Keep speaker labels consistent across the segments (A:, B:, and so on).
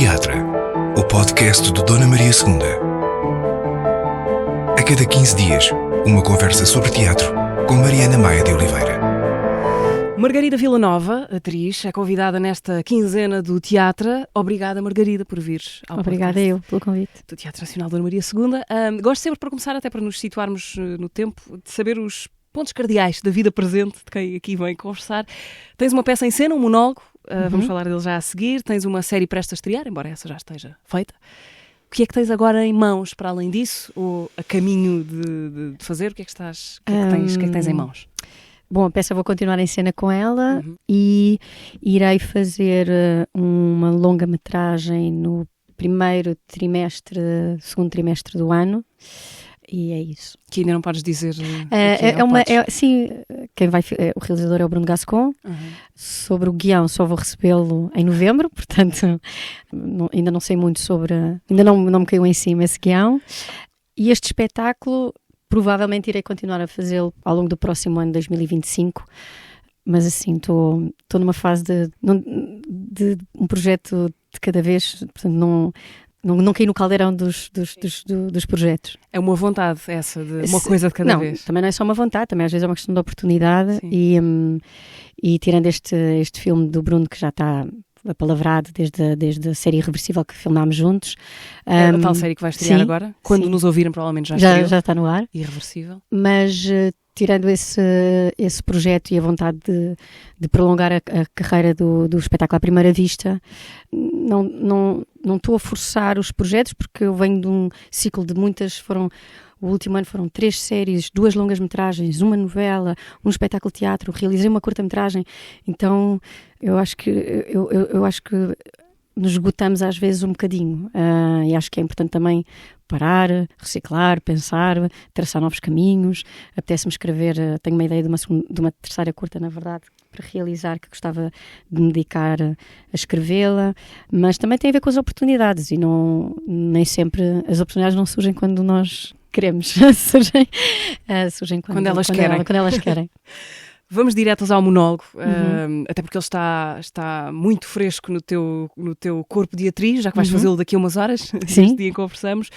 A: Teatra, o podcast do Dona Maria II. A cada 15 dias, uma conversa sobre teatro com Mariana Maia de Oliveira.
B: Margarida Villanova, atriz, é convidada nesta quinzena do Teatra. Obrigada, Margarida, por vires ao
C: Obrigada
B: podcast
C: eu pelo convite.
B: do Teatro Nacional Dona Maria II. Gosto sempre, para começar, até para nos situarmos no tempo, de saber os pontos cardeais da vida presente de quem aqui vem conversar. Tens uma peça em cena, um monólogo, vamos falar dele já a seguir. Tens uma série prestes a estrear, embora essa já esteja feita. O que é que tens agora em mãos para além disso? Ou a caminho de fazer? O que é que estás? O que é que tens em mãos?
C: Bom, a peça vou continuar em cena com ela e irei fazer uma longa-metragem no segundo trimestre do ano. E é isso.
B: Que ainda não podes dizer.
C: Sim, o realizador é o Bruno Gascon. Sobre o guião só vou recebê-lo em novembro, portanto ainda não sei muito sobre. Ainda não me caiu em cima esse guião. E este espetáculo provavelmente irei continuar a fazê-lo ao longo do próximo ano, 2025. Mas assim, estou numa fase de um projeto de cada vez, portanto não caí no caldeirão dos projetos.
B: É uma vontade essa, de uma coisa de cada vez?
C: Não, também não é só uma vontade, também às vezes é uma questão de oportunidade. E tirando este filme do Bruno, que já está apalavrado desde a série Irreversível que filmámos juntos.
B: É a tal série que vai estrear agora? Quando nos ouvirem, provavelmente já
C: está no ar.
B: Irreversível.
C: Mas tirando esse projeto e a vontade de prolongar a carreira do espetáculo à primeira vista, não estou a forçar os projetos, porque eu venho de um ciclo de muitas, o último ano foram 3 séries, 2 longas-metragens, uma novela, um espetáculo de teatro, realizei uma curta-metragem, então eu acho que nos esgotamos às vezes um bocadinho, e acho que é importante também parar, reciclar, pensar, traçar novos caminhos. Apetece-me escrever, tenho uma ideia de uma terceira curta, na verdade, para realizar, que gostava de me dedicar a escrevê-la, mas também tem a ver com as oportunidades, e nem sempre as oportunidades não surgem quando nós queremos, surgem quando elas querem.
B: Vamos diretos ao monólogo, até porque ele está muito fresco no teu corpo de atriz, já que vais fazê-lo daqui a umas horas, neste dia em que conversamos.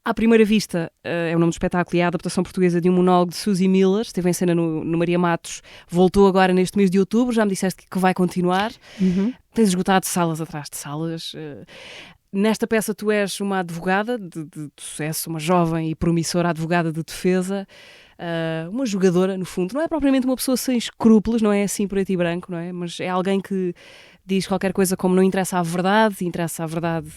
B: À primeira vista, é o nome do espetáculo e é a adaptação portuguesa de um monólogo de Suzy Miller, esteve em cena no Maria Matos, voltou agora neste mês de outubro, já me disseste que vai continuar. Tens esgotado salas atrás de salas. Nesta peça tu és uma advogada de sucesso, uma jovem e promissora advogada de defesa, uma jogadora, no fundo. Não é propriamente uma pessoa sem escrúpulos, não é assim preto e branco, não é? Mas é alguém que diz qualquer coisa como não interessa a verdade, interessa a verdade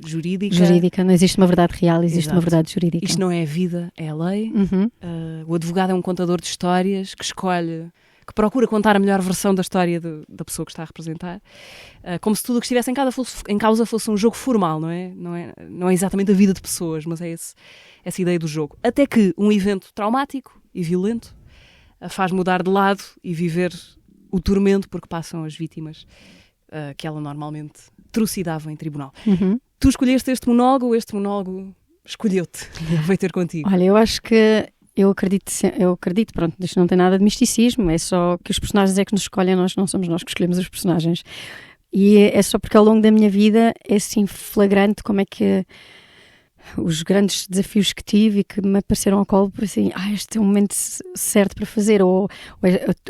B: jurídica.
C: Jurídica, não existe uma verdade real, existe uma verdade jurídica.
B: Isto não é a vida, é a lei. O advogado é um contador de histórias que procura contar a melhor versão da história da pessoa que está a representar, como se tudo o que estivesse em causa fosse um jogo formal, não é? Não é exatamente a vida de pessoas, mas é essa ideia do jogo. Até que um evento traumático e violento a faz mudar de lado e viver o tormento porque passam as vítimas que ela normalmente trucidava em tribunal. Tu escolheste este monólogo escolheu-te, veio ter contigo.
C: Olha, eu acho que eu acredito, pronto, isto não tem nada de misticismo, é só que os personagens é que nos escolhem, nós não somos nós que escolhemos os personagens. E é só porque ao longo da minha vida é assim flagrante como é que os grandes desafios que tive e que me apareceram ao colo, por assim, este é o momento certo para fazer, ou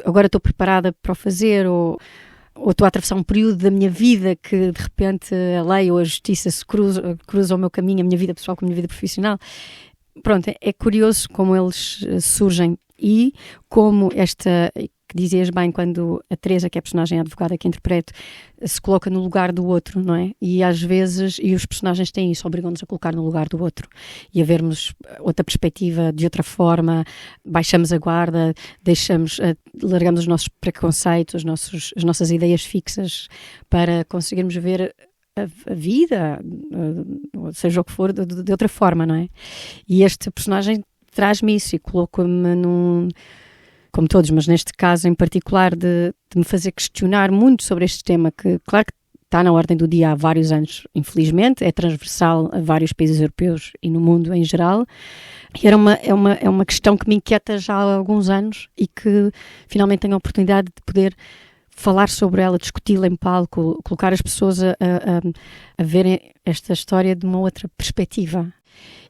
C: agora estou preparada para o fazer, ou estou a atravessar um período da minha vida que de repente a lei ou a justiça se cruza o meu caminho, a minha vida pessoal com a minha vida profissional. Pronto, é curioso como eles surgem e como que dizias bem, quando a Teresa, que é a personagem advogada que interpreto, se coloca no lugar do outro, não é? E às vezes, os personagens têm isso, obrigam-nos a colocar no lugar do outro e a vermos outra perspectiva, de outra forma, baixamos a guarda, largamos os nossos preconceitos, as nossas ideias fixas para conseguirmos ver a vida, seja o que for, de outra forma, não é? E este personagem traz-me isso e coloca-me como todos, mas neste caso em particular, de me fazer questionar muito sobre este tema, que claro que está na ordem do dia há vários anos, infelizmente, é transversal a vários países europeus e no mundo em geral, e é uma questão que me inquieta já há alguns anos e que finalmente tenho a oportunidade de poder falar sobre ela, discuti-la em palco, colocar as pessoas a verem esta história de uma outra perspectiva.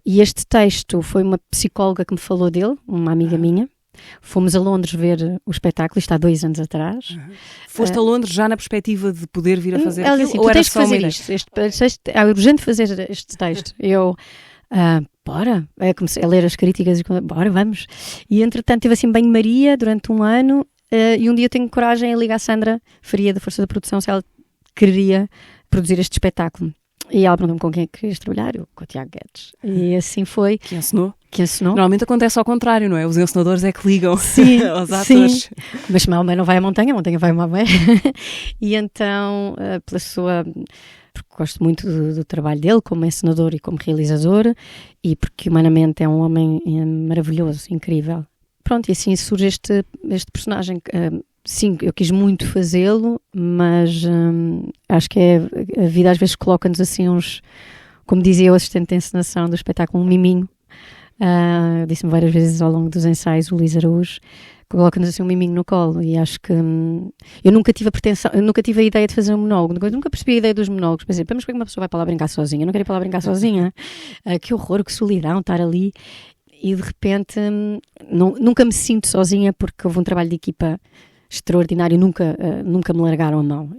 C: E este texto foi uma psicóloga que me falou dele, uma amiga minha. Fomos a Londres ver o espetáculo, isto há 2 anos atrás.
B: Foste a Londres já na perspectiva de poder vir a fazer
C: ela
B: aquilo?
C: disse,
B: Ou
C: tu
B: era
C: tens que
B: só uma
C: fazer
B: ideia?
C: isto, é urgente fazer este texto. Eu, bora, comecei a ler as críticas e bora, vamos. E entretanto tive assim banho-maria durante 1 ano e um dia eu tenho coragem em ligar a Sandra Faria da Força da Produção se ela queria produzir este espetáculo. E ela perguntou-me com quem é que querias trabalhar, eu com o Tiago Guedes. E assim foi.
B: Que ensinou?
C: Que ensinou.
B: Normalmente acontece ao contrário, não é? Os encenadores é que ligam
C: Sim,
B: aos atores.
C: sim. Mas Maomé não vai à montanha, a montanha vai a Maomé. E então, pela sua... Porque gosto muito do trabalho dele como encenador e como realizador e porque humanamente é um homem maravilhoso, incrível. Pronto, e assim surge este personagem. Sim, eu quis muito fazê-lo, mas acho que a vida às vezes coloca-nos assim uns... Como dizia o assistente de encenação do espetáculo, um miminho. Disse-me várias vezes ao longo dos ensaios, o Luís Araújo, coloca-nos assim um miminho no colo e acho que eu nunca tive a pretensão, eu nunca tive a ideia de fazer um monólogo, nunca percebi a ideia dos monólogos. Pensei, mas como é que uma pessoa vai para lá brincar sozinha? Eu não quero ir para lá brincar sozinha. Que horror, que solidão estar ali. E de repente nunca me sinto sozinha porque houve um trabalho de equipa extraordinário, nunca me largaram a mão.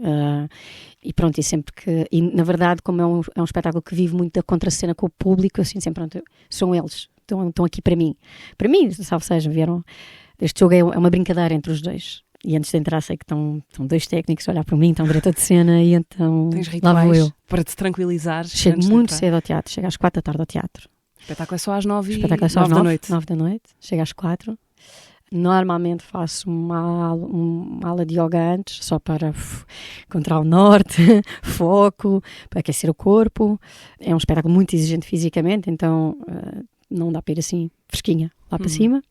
C: E pronto, e na verdade, como é um espetáculo que vive muito da contracena com o público, assim, sempre, pronto, são eles, estão aqui para mim, salve seja, vieram. Este jogo é uma brincadeira entre os dois. E antes de entrar sei que estão 2 técnicos a olhar para mim, estão diretor de cena e então
B: Tens
C: lá vou
B: rituais
C: eu.
B: para te tranquilizares?
C: Chego muito cedo ao teatro, chego às 4 da tarde ao teatro.
B: O espetáculo é só às 9
C: da noite. 9 da noite, chego às 4. Normalmente faço uma aula de yoga antes, só para encontrar o norte, foco, para aquecer o corpo. É um espetáculo muito exigente fisicamente, então não dá para ir assim fresquinha lá para cima.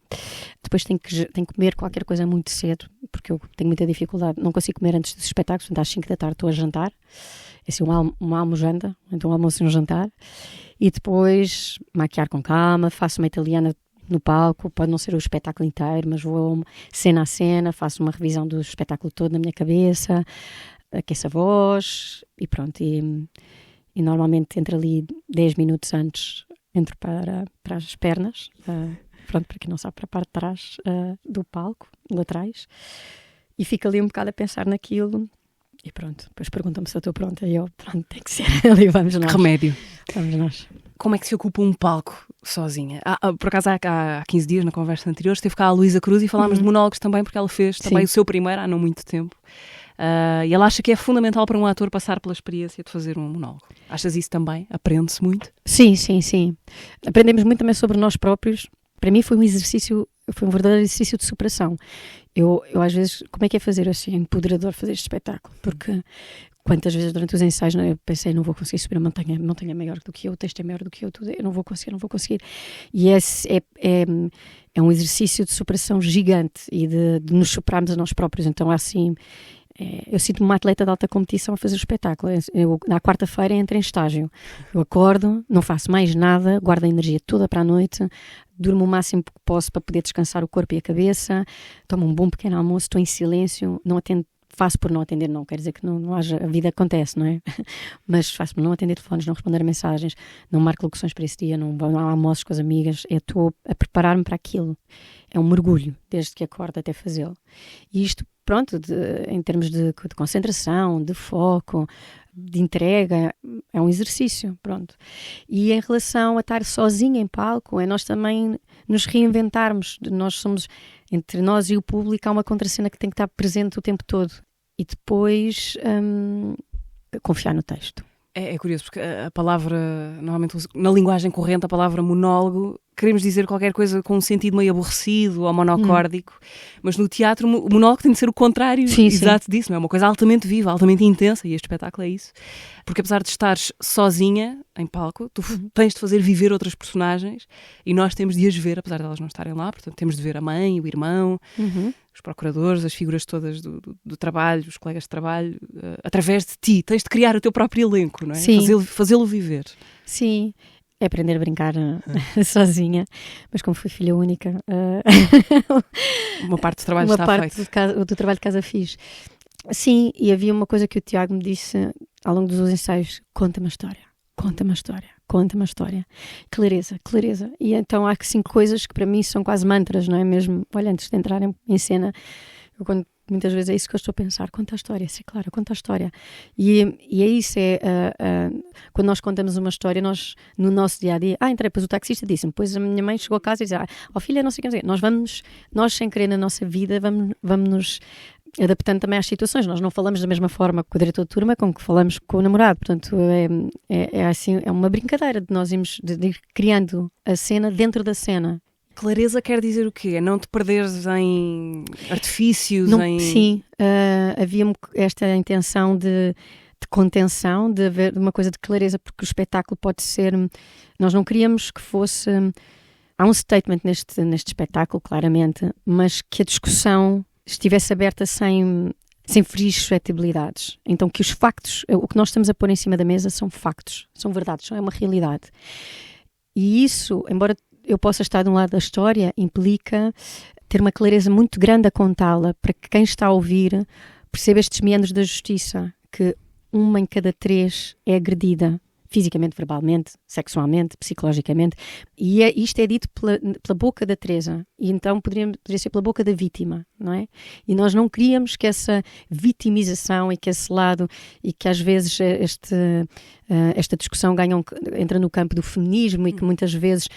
C: Depois tenho que comer qualquer coisa muito cedo, porque eu tenho muita dificuldade. Não consigo comer antes dos espetáculos, portanto às 5 da tarde estou a jantar. É assim uma almojanta, então um almoço e um jantar. E depois maquiar com calma, faço uma italiana no palco, pode não ser o espetáculo inteiro, mas vou cena a cena, faço uma revisão do espetáculo todo na minha cabeça, aqueço a voz e pronto. E normalmente entro ali 10 minutos antes, entro para as pernas, pronto, para quem não sabe, para a parte de trás do palco, laterais, e fico ali um bocado a pensar naquilo. E pronto, depois perguntam-me se eu estou pronta e eu, pronto, tem que ser ali, vamos nós.
B: Remédio.
C: Vamos nós.
B: Como é que se ocupa um palco sozinha? Por acaso há 15 dias, na conversa anterior, esteve cá a Luísa Cruz e falámos de monólogos também, porque ela fez também o seu primeiro há não muito tempo. E ela acha que é fundamental para um ator passar pela experiência de fazer um monólogo. Achas isso também? Aprende-se muito?
C: Sim. Aprendemos muito também sobre nós próprios. Para mim foi um verdadeiro exercício de superação. Eu às vezes, como é que é fazer assim, empoderador fazer este espetáculo? Porque quantas vezes durante os ensaios eu pensei, não vou conseguir subir a montanha é maior do que eu, o texto é maior do que eu, tudo, eu não vou conseguir. E é um exercício de superação gigante e de nos superarmos a nós próprios. Então assim, eu sinto-me uma atleta de alta competição a fazer o espetáculo. Na quarta-feira entro em estágio. Eu acordo, não faço mais nada, guardo a energia toda para a noite, durmo o máximo que posso para poder descansar o corpo e a cabeça, tomo um bom pequeno almoço, estou em silêncio, não atendo, faço por não atender, não quer dizer que não haja, a vida acontece, não é? Mas faço por não atender telefones, não responder a mensagens, não marco locuções para esse dia, não há almoços com as amigas, estou a preparar-me para aquilo. É um mergulho, desde que acordo até fazê-lo. E isto, pronto, em termos de concentração, de foco, de entrega, é um exercício, pronto. E em relação a estar sozinha em palco, é nós também nos reinventarmos. Entre nós e o público há uma contracena que tem que estar presente o tempo todo. E depois confiar no texto.
B: É curioso, porque a palavra, normalmente na linguagem corrente, a palavra monólogo, queremos dizer qualquer coisa com um sentido meio aborrecido ou monocórdico, mas no teatro o monólogo tem de ser o contrário exato disso, não é? Uma coisa altamente viva, altamente intensa, e este espetáculo é isso. Porque apesar de estares sozinha em palco, tu tens de fazer viver outras personagens e nós temos de as ver, apesar de elas não estarem lá, portanto temos de ver a mãe, o irmão, os procuradores, as figuras todas do trabalho, os colegas de trabalho, através de ti. Tens de criar o teu próprio elenco, não é? Fazê-lo viver.
C: Sim. É aprender a brincar sozinha, mas como fui filha única...
B: uma parte do trabalho está feito.
C: Uma parte do trabalho de casa fiz. Sim, e havia uma coisa que o Tiago me disse ao longo dos ensaios: conta-me a história, conta-me a história, conta-me a história. Clareza, clareza. E então há assim coisas que para mim são quase mantras, não é mesmo? Olha, antes de entrar em cena, muitas vezes é isso que eu estou a pensar: conta a história, sim, claro, conta a história. E é isso, quando nós contamos uma história, nós, no nosso dia-a-dia, entrei, depois o taxista disse-me, depois a minha mãe chegou a casa e disse, filha, não sei o que, nós sem querer na nossa vida, vamos nos adaptando também às situações. Nós não falamos da mesma forma com o diretor de turma como que falamos com o namorado. Portanto, assim, é uma brincadeira de nós irmos de ir criando a cena dentro da cena.
B: Clareza quer dizer o quê? É não te perderes em artifícios?
C: Sim, havia esta intenção de contenção, de haver uma coisa de clareza, porque o espetáculo pode ser... Nós não queríamos que fosse... Há um statement neste espetáculo, claramente, mas que a discussão estivesse aberta sem ferir suscetibilidades. Então que os factos, o que nós estamos a pôr em cima da mesa são factos, são verdades, é uma realidade. E isso, embora eu possa estar de um lado da história, implica ter uma clareza muito grande a contá-la, para que quem está a ouvir perceba estes meandros da justiça, que 1 em cada 3 é agredida, fisicamente, verbalmente, sexualmente, psicologicamente, e isto é dito pela boca da Teresa, e então poderia ser pela boca da vítima, não é? E nós não queríamos que essa vitimização e que esse lado, e que às vezes esta discussão entra no campo do feminismo, e que muitas vezes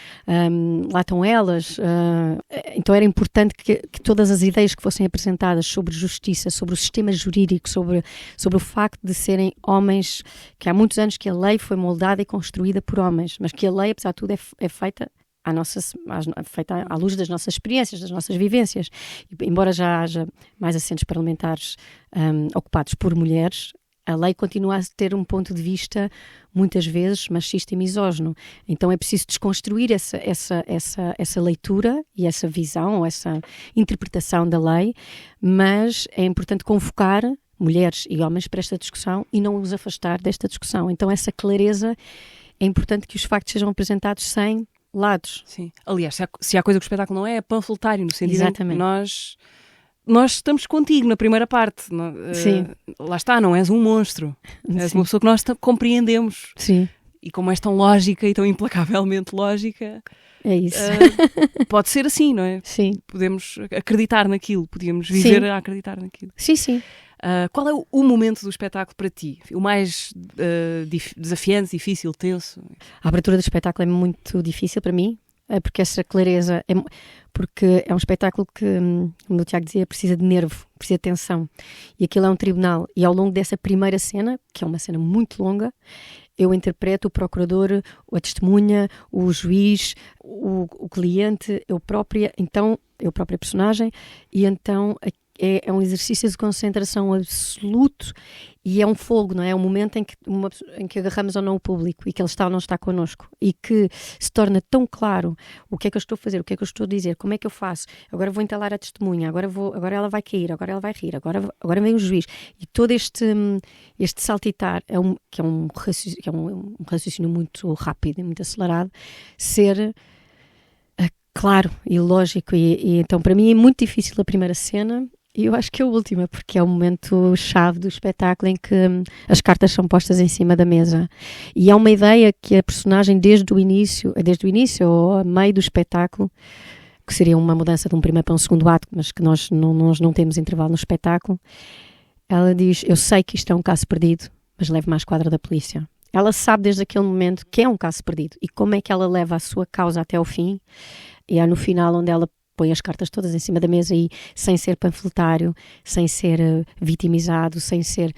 C: lá estão elas, então era importante que todas as ideias que fossem apresentadas sobre justiça, sobre o sistema jurídico, sobre o facto de serem homens, que há muitos anos que a lei foi moldada e construída por homens, mas que a lei, apesar de tudo, é feita feita à luz das nossas experiências, das nossas vivências. E, embora já haja mais assentos parlamentares ocupados por mulheres, a lei continua a ter um ponto de vista, muitas vezes, machista e misógino. Então é preciso desconstruir essa leitura e essa visão, ou essa interpretação da lei, mas é importante convocar mulheres e homens para esta discussão e não os afastar desta discussão. Então essa clareza, é importante que os factos sejam apresentados sem lados.
B: Sim. Aliás, se há coisa que o espetáculo não é panfletário, no sentido em que nós estamos contigo na primeira parte.
C: Sim.
B: Lá está, não és um monstro. És uma pessoa que nós compreendemos.
C: Sim.
B: E como és tão lógica e tão implacavelmente lógica...
C: É isso.
B: Pode ser assim, não é?
C: Sim.
B: Podemos acreditar naquilo, podíamos viver a acreditar naquilo.
C: Sim, sim.
B: Qual é o momento do espetáculo para ti? O mais desafiante, difícil, tenso?
C: A abertura do espetáculo é muito difícil para mim, porque essa clareza... Porque é um espetáculo que, como o Tiago dizia, precisa de nervo, precisa de tensão. E aquilo é um tribunal. E ao longo dessa primeira cena, que é uma cena muito longa, eu interpreto o procurador, a testemunha, o juiz, o cliente, eu própria personagem, e então é um exercício de concentração absoluto, e é um fogo, não é? É um momento em que agarramos ou não o público, e que ele está ou não está connosco, e que se torna tão claro o que é que eu estou a fazer, o que é que eu estou a dizer, como é que eu faço, agora vou entalar a testemunha, agora ela vai cair, agora ela vai rir, agora vem o juiz, e todo este saltitar, que é um raciocínio muito rápido e muito acelerado, ser claro e lógico, e então para mim é muito difícil a primeira cena. E eu acho que é a última, porque é o momento-chave do espetáculo em que as cartas são postas em cima da mesa. E há uma ideia que a personagem, desde o início ou a meio do espetáculo, que seria uma mudança de um primeiro para um segundo ato, mas que nós não temos intervalo no espetáculo, ela diz: eu sei que isto é um caso perdido, mas levo-me à esquadra da polícia. Ela sabe desde aquele momento que é um caso perdido. E como é que ela leva a sua causa até ao fim? E é no final onde ela põe as cartas todas em cima da mesa, e sem ser panfletário, sem ser vitimizado, sem ser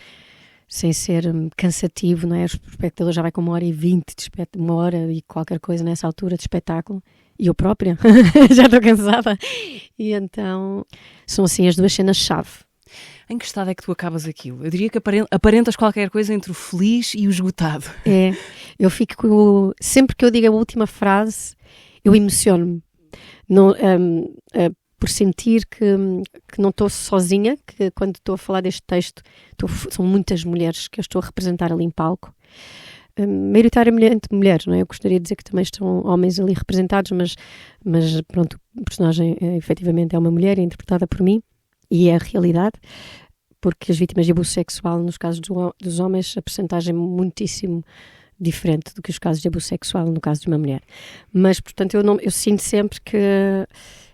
C: cansativo, não é? O espectador já vai com 1h20 1 hora e qualquer coisa nessa altura de espetáculo, e eu própria já estou cansada, e então são assim as duas cenas-chave.
B: Em que estado é que tu acabas aquilo? Eu diria que aparentas qualquer coisa entre o feliz e o esgotado.
C: Eu fico, sempre que eu digo a última frase, eu emociono-me. Não, por sentir que não estou sozinha, que quando estou a falar deste texto são muitas mulheres que eu estou a representar ali em palco, maioritariamente mulheres, não é? Eu gostaria de dizer que também estão homens ali representados, mas pronto, o personagem efetivamente é uma mulher, é interpretada por mim, e é a realidade. porque as vítimas de abuso sexual, nos casos dos homens, a percentagem é muitíssimo diferente do que os casos de abuso sexual no caso de uma mulher. Mas, portanto, eu sinto sempre que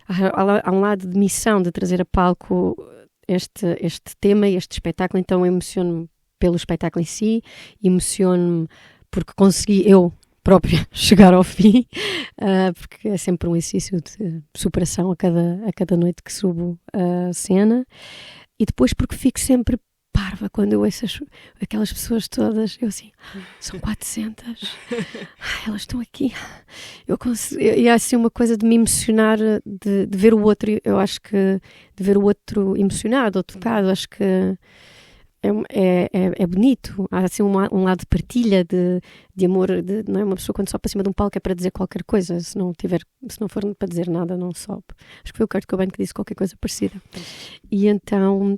C: há um lado de missão de trazer a palco este tema, este espetáculo, então eu emociono-me pelo espetáculo em si, emociono-me porque consegui eu própria chegar ao fim, porque é sempre um exercício de superação a cada noite que subo a cena, e depois porque fico sempre parva quando eu ouço aquelas pessoas todas, eu assim, são 400, elas estão aqui, e há assim uma coisa de me emocionar, de ver o outro, eu acho que de ver o outro emocionado ou tocado, acho que é bonito, há assim um lado de partilha, de amor, não é uma pessoa quando sobe para cima de um palco é para dizer qualquer coisa, se não for para dizer nada não sobe. Acho que foi o Kurt Cobain que disse qualquer coisa parecida. E então...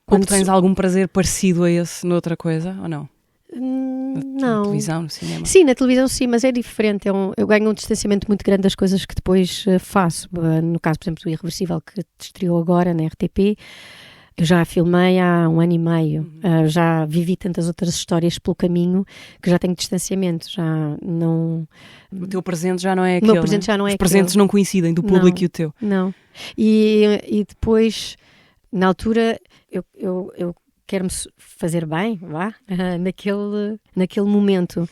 B: Quando tens algum prazer parecido a esse noutra coisa, ou não?
C: Não.
B: Na televisão, no cinema?
C: Sim, na televisão sim, mas é diferente. Eu ganho um distanciamento muito grande das coisas que depois faço. No caso, por exemplo, do Irreversível, que estreou agora na RTP, eu já a filmei há 1 ano e meio. Já vivi tantas outras histórias pelo caminho que já tenho distanciamento. Já não...
B: O teu presente já não é aquele,
C: o meu presente já não é
B: Os presentes
C: aquele.
B: não coincidem do público e o teu.
C: Não. E depois, na altura, eu quero-me fazer bem, vá, naquele momento.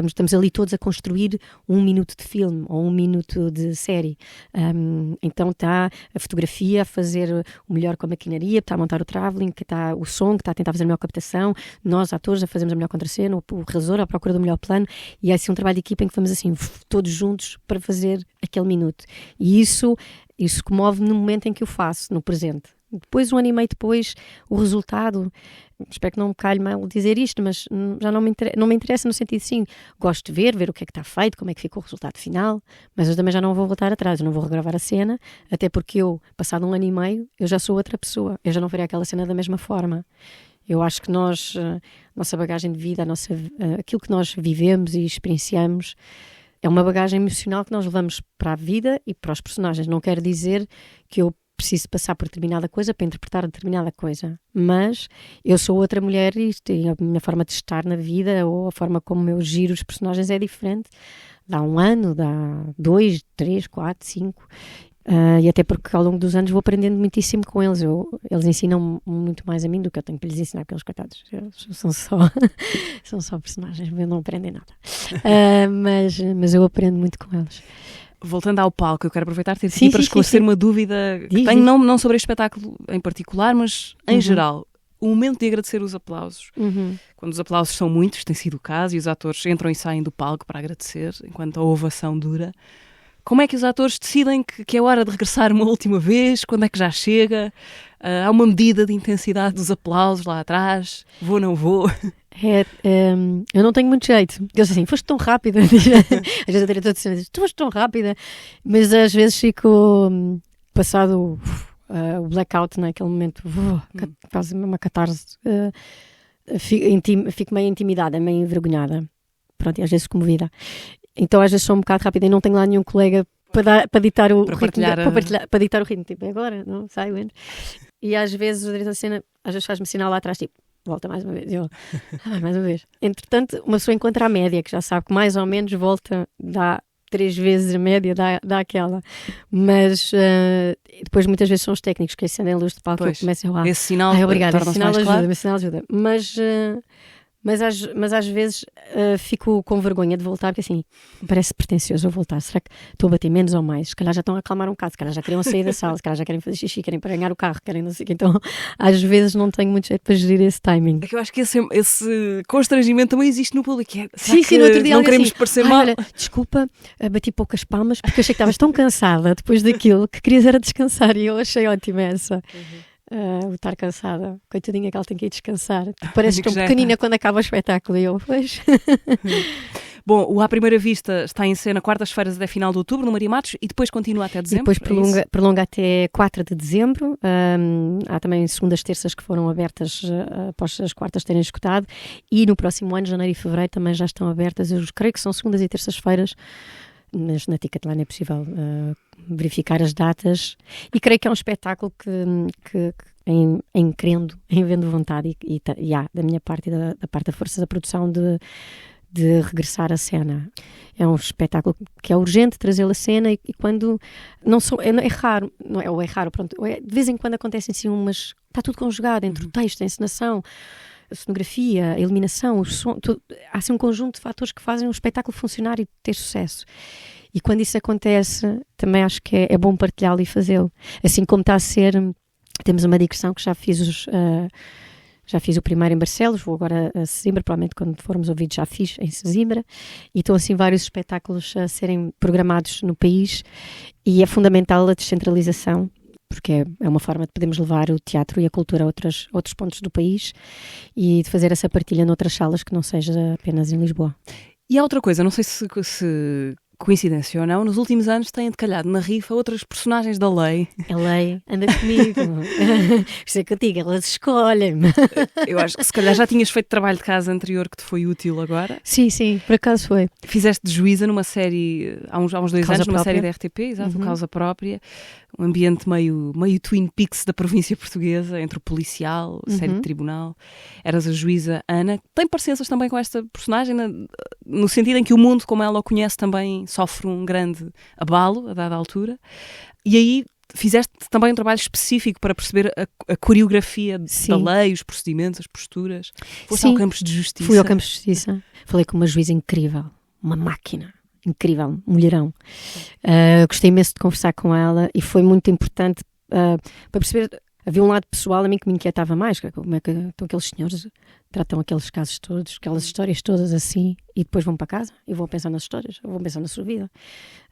C: Estamos ali todos a construir 1 minuto de filme ou 1 minuto de série. Então está a fotografia a fazer o melhor com a maquinaria, está a montar o travelling, que está o som, que está a tentar fazer a melhor captação, nós, atores, a fazermos a melhor contracena, o realizador à procura do melhor plano, e é assim um trabalho de equipa em que vamos assim, todos juntos para fazer aquele minuto. E isso comove-me no momento em que o faço, no presente. Depois, 1 ano e meio depois, o resultado, espero que não me calhe mal dizer isto, mas já não me interessa no sentido assim, gosto de ver o que é que está feito, como é que ficou o resultado final, mas eu também já não vou voltar atrás, eu não vou regravar a cena, até porque eu, passado 1 ano e meio, eu já sou outra pessoa, eu já não verei aquela cena da mesma forma. Eu acho que nossa bagagem de vida, aquilo que nós vivemos e experienciamos, é uma bagagem emocional que nós levamos para a vida e para os personagens. Não quer dizer que eu preciso passar por determinada coisa para interpretar determinada coisa, mas eu sou outra mulher e a minha forma de estar na vida ou a forma como eu giro os personagens é diferente. Dá 1 ano, dá 2, 3, 4, 5 e até porque ao longo dos anos vou aprendendo muitíssimo com eles. Eles ensinam muito mais a mim do que eu tenho para lhes ensinar, porque eles, coitados, são só personagens, não aprendem nada. Mas eu aprendo muito com eles.
B: Voltando ao palco, eu quero aproveitar ter aqui para esclarecer uma dúvida que tenho, não sobre este espetáculo em particular, mas em geral. O momento de agradecer os aplausos. Quando os aplausos são muitos, tem sido o caso, e os atores entram e saem do palco para agradecer, enquanto a ovação dura. Como é que os atores decidem que é hora de regressar uma última vez? Quando é que já chega? Há uma medida de intensidade dos aplausos lá atrás? Vou, não vou?
C: Eu não tenho muito jeito. Eu assim, foste tão rápida. Às vezes a diretora diz, tu foste tão rápida. Mas às vezes fico passado o blackout naquele momento, quase uma catarse. Fico meio intimidada, meio envergonhada. Pronto, e às vezes comovida. Então às vezes sou um bocado rápida e não tenho lá nenhum colega para ditar o ritmo, para ditar o ritmo, tipo, agora, não, saio, entro. E às vezes o diretor de cena, às vezes faz-me sinal lá atrás, tipo, volta mais uma vez, eu, mais uma vez. Entretanto, uma pessoa encontra a média, que já sabe que mais ou menos volta, dá 3 vezes a média, dá aquela. Mas depois muitas vezes são os técnicos que acendem a luz de palco e começam a...
B: Esse sinal
C: obrigada, esse sinal ajuda,
B: claro.
C: esse sinal ajuda. Mas às vezes fico com vergonha de voltar, porque assim, parece pretencioso eu voltar. Será que estou a bater menos ou mais? Se calhar já estão a acalmar um bocado, se calhar já queriam sair da sala, se calhar já querem fazer xixi, querem pegar o carro, querem não sei o quê. Então, às vezes não tenho muito jeito para gerir esse timing.
B: É que eu acho que esse constrangimento também existe no público.
C: Sim, no outro dia
B: não queremos
C: assim,
B: parecer mal.
C: Olha, desculpa, bati poucas palmas, porque achei que estavas tão cansada depois daquilo que querias era descansar, e eu achei ótima essa. O estar cansada, coitadinha que ela tem que ir descansar. Tu pareces tão pequenina quando acaba o espetáculo, e eu, pois.
B: Bom, o À Primeira Vista está em cena quartas-feiras até final de outubro no Maria Matos e depois continua até dezembro.
C: E depois prolonga até 4 de dezembro. Há também segundas, terças que foram abertas após as quartas terem escutado, e no próximo ano, janeiro e fevereiro, também já estão abertas. Eu creio que são segundas e terças-feiras. Mas na Ticketline é possível verificar as datas, e creio que é um espetáculo que em querendo, em vendo vontade e há da minha parte e da parte da força da produção de regressar à cena. É um espetáculo que é urgente trazê-lo à cena e quando não são, é raro, não é, ou é raro, pronto, de vez em quando acontecem assim umas, está tudo conjugado entre o texto, a encenação, a cenografia, a iluminação, o som, há assim um conjunto de fatores que fazem um espetáculo funcionar e ter sucesso. E quando isso acontece, também acho que é bom partilhá-lo e fazê-lo. Assim como está a ser, temos uma digressão que já fiz o primeiro em Barcelos, vou agora a Sesimbra, provavelmente quando formos ouvidos já fiz em Sesimbra, e estão assim vários espetáculos a serem programados no país, e é fundamental a descentralização, porque é uma forma de podermos levar o teatro e a cultura a outros pontos do país e de fazer essa partilha noutras salas que não seja apenas em Lisboa.
B: E há outra coisa, não sei se coincidência ou não, nos últimos anos têm decalhado na rifa outras personagens da lei.
C: A lei anda comigo. Isto é que eu digo, elas escolhem-me.
B: Eu acho que se calhar já tinhas feito trabalho de casa anterior que te foi útil agora.
C: Sim, por acaso foi.
B: Fizeste de juíza numa série, há uns 2 anos, numa série da RTP, exato, Causa Própria. Um ambiente meio Twin Peaks da província portuguesa, entre o policial, a série de tribunal. Eras a juíza Ana. Tem parecenças também com esta personagem, no sentido em que o mundo, como ela o conhece, também sofre um grande abalo a dada altura. E aí fizeste também um trabalho específico para perceber a coreografia da lei, os procedimentos, as posturas. Foste ao Campos de Justiça.
C: Fui ao Campos de Justiça. Falei com uma juíza incrível, uma máquina. Incrível, mulherão. Gostei imenso de conversar com ela e foi muito importante para perceber. Havia um lado pessoal a mim que me inquietava mais, como é que estão aqueles senhores, tratam aqueles casos todos, aquelas histórias todas assim, e depois vão para casa e vão pensar nas histórias, ou vão pensar na sua vida.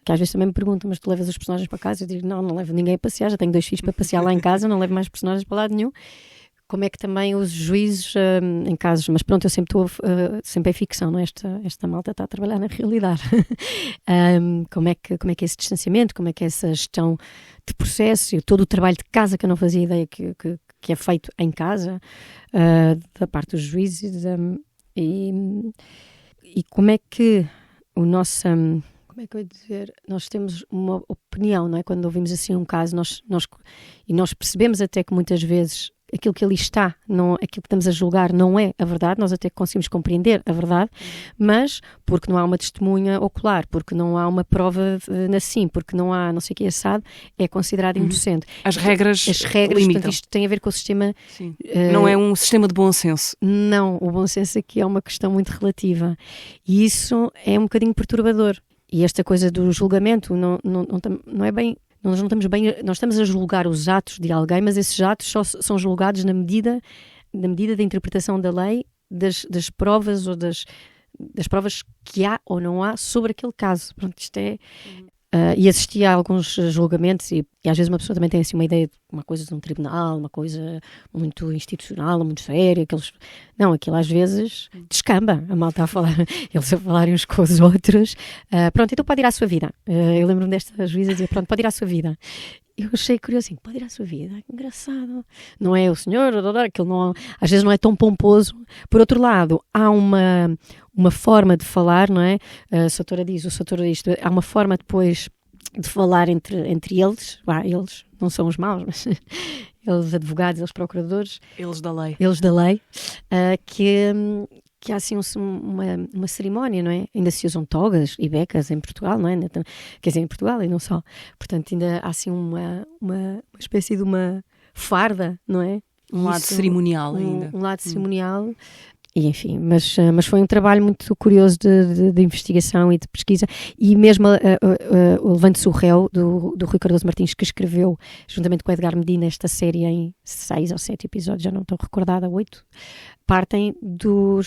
C: Que às vezes também me perguntam, mas tu levas os personagens para casa? Eu digo, não levo ninguém a passear, já tenho 2 filhos para passear lá em casa, não levo mais personagens para lado nenhum. Como é que também os juízes em casos, mas pronto, eu sempre é ficção, não é? Esta malta está a trabalhar na realidade. Como é que é esse distanciamento, como é que é essa gestão de processo, todo o trabalho de casa que eu não fazia ideia que é feito em casa, da parte dos juízes, e como é que o nosso... Como é que eu ia dizer? Nós temos uma opinião, não é? Quando ouvimos assim um caso, nós percebemos até que muitas vezes aquilo que ali está, aquilo que estamos a julgar não é a verdade, nós até conseguimos compreender a verdade, mas porque não há uma testemunha ocular, porque não há uma prova assim, porque não há não sei o que assado, é considerado inocente.
B: As regras limitam.
C: Portanto, isto tem a ver com o sistema...
B: não é um sistema de bom senso.
C: Não, o bom senso aqui é uma questão muito relativa. E isso é um bocadinho perturbador. E esta coisa do julgamento não é bem... Nós estamos a julgar os atos de alguém, mas esses atos só são julgados na medida da interpretação da lei, das provas ou das provas que há ou não há sobre aquele caso. Pronto, isto é... e assisti a alguns julgamentos e às vezes uma pessoa também tem assim uma ideia de uma coisa de um tribunal, uma coisa muito institucional, muito séria. Não, aquilo às vezes descamba, a malta a falar, eles a falarem uns com os outros. Pronto, então pode ir à sua vida. Eu lembro-me desta juíza dizer, pronto, pode ir à sua vida. Eu achei curioso assim, pode ir à sua vida, que engraçado. Não é o senhor, aquilo não, às vezes não é tão pomposo. Por outro lado, há uma forma de falar, não é? A Soutora diz, há uma forma depois de falar entre eles, eles não são os maus, mas eles advogados, eles procuradores.
B: Eles da lei.
C: Que há assim uma cerimónia, não é? Ainda se usam togas e becas em Portugal, não é? Quer dizer, em Portugal e não só. Portanto, ainda há assim uma espécie de uma farda, não é?
B: Um lado cerimonial ainda.
C: Um lado cerimonial. E enfim, mas foi um trabalho muito curioso de investigação e de pesquisa, e mesmo o Levante-se o Réu, do Rui Cardoso Martins, que escreveu, juntamente com o Edgar Medina, esta série em 6 ou 7 episódios, já não estou recordada, 8, partem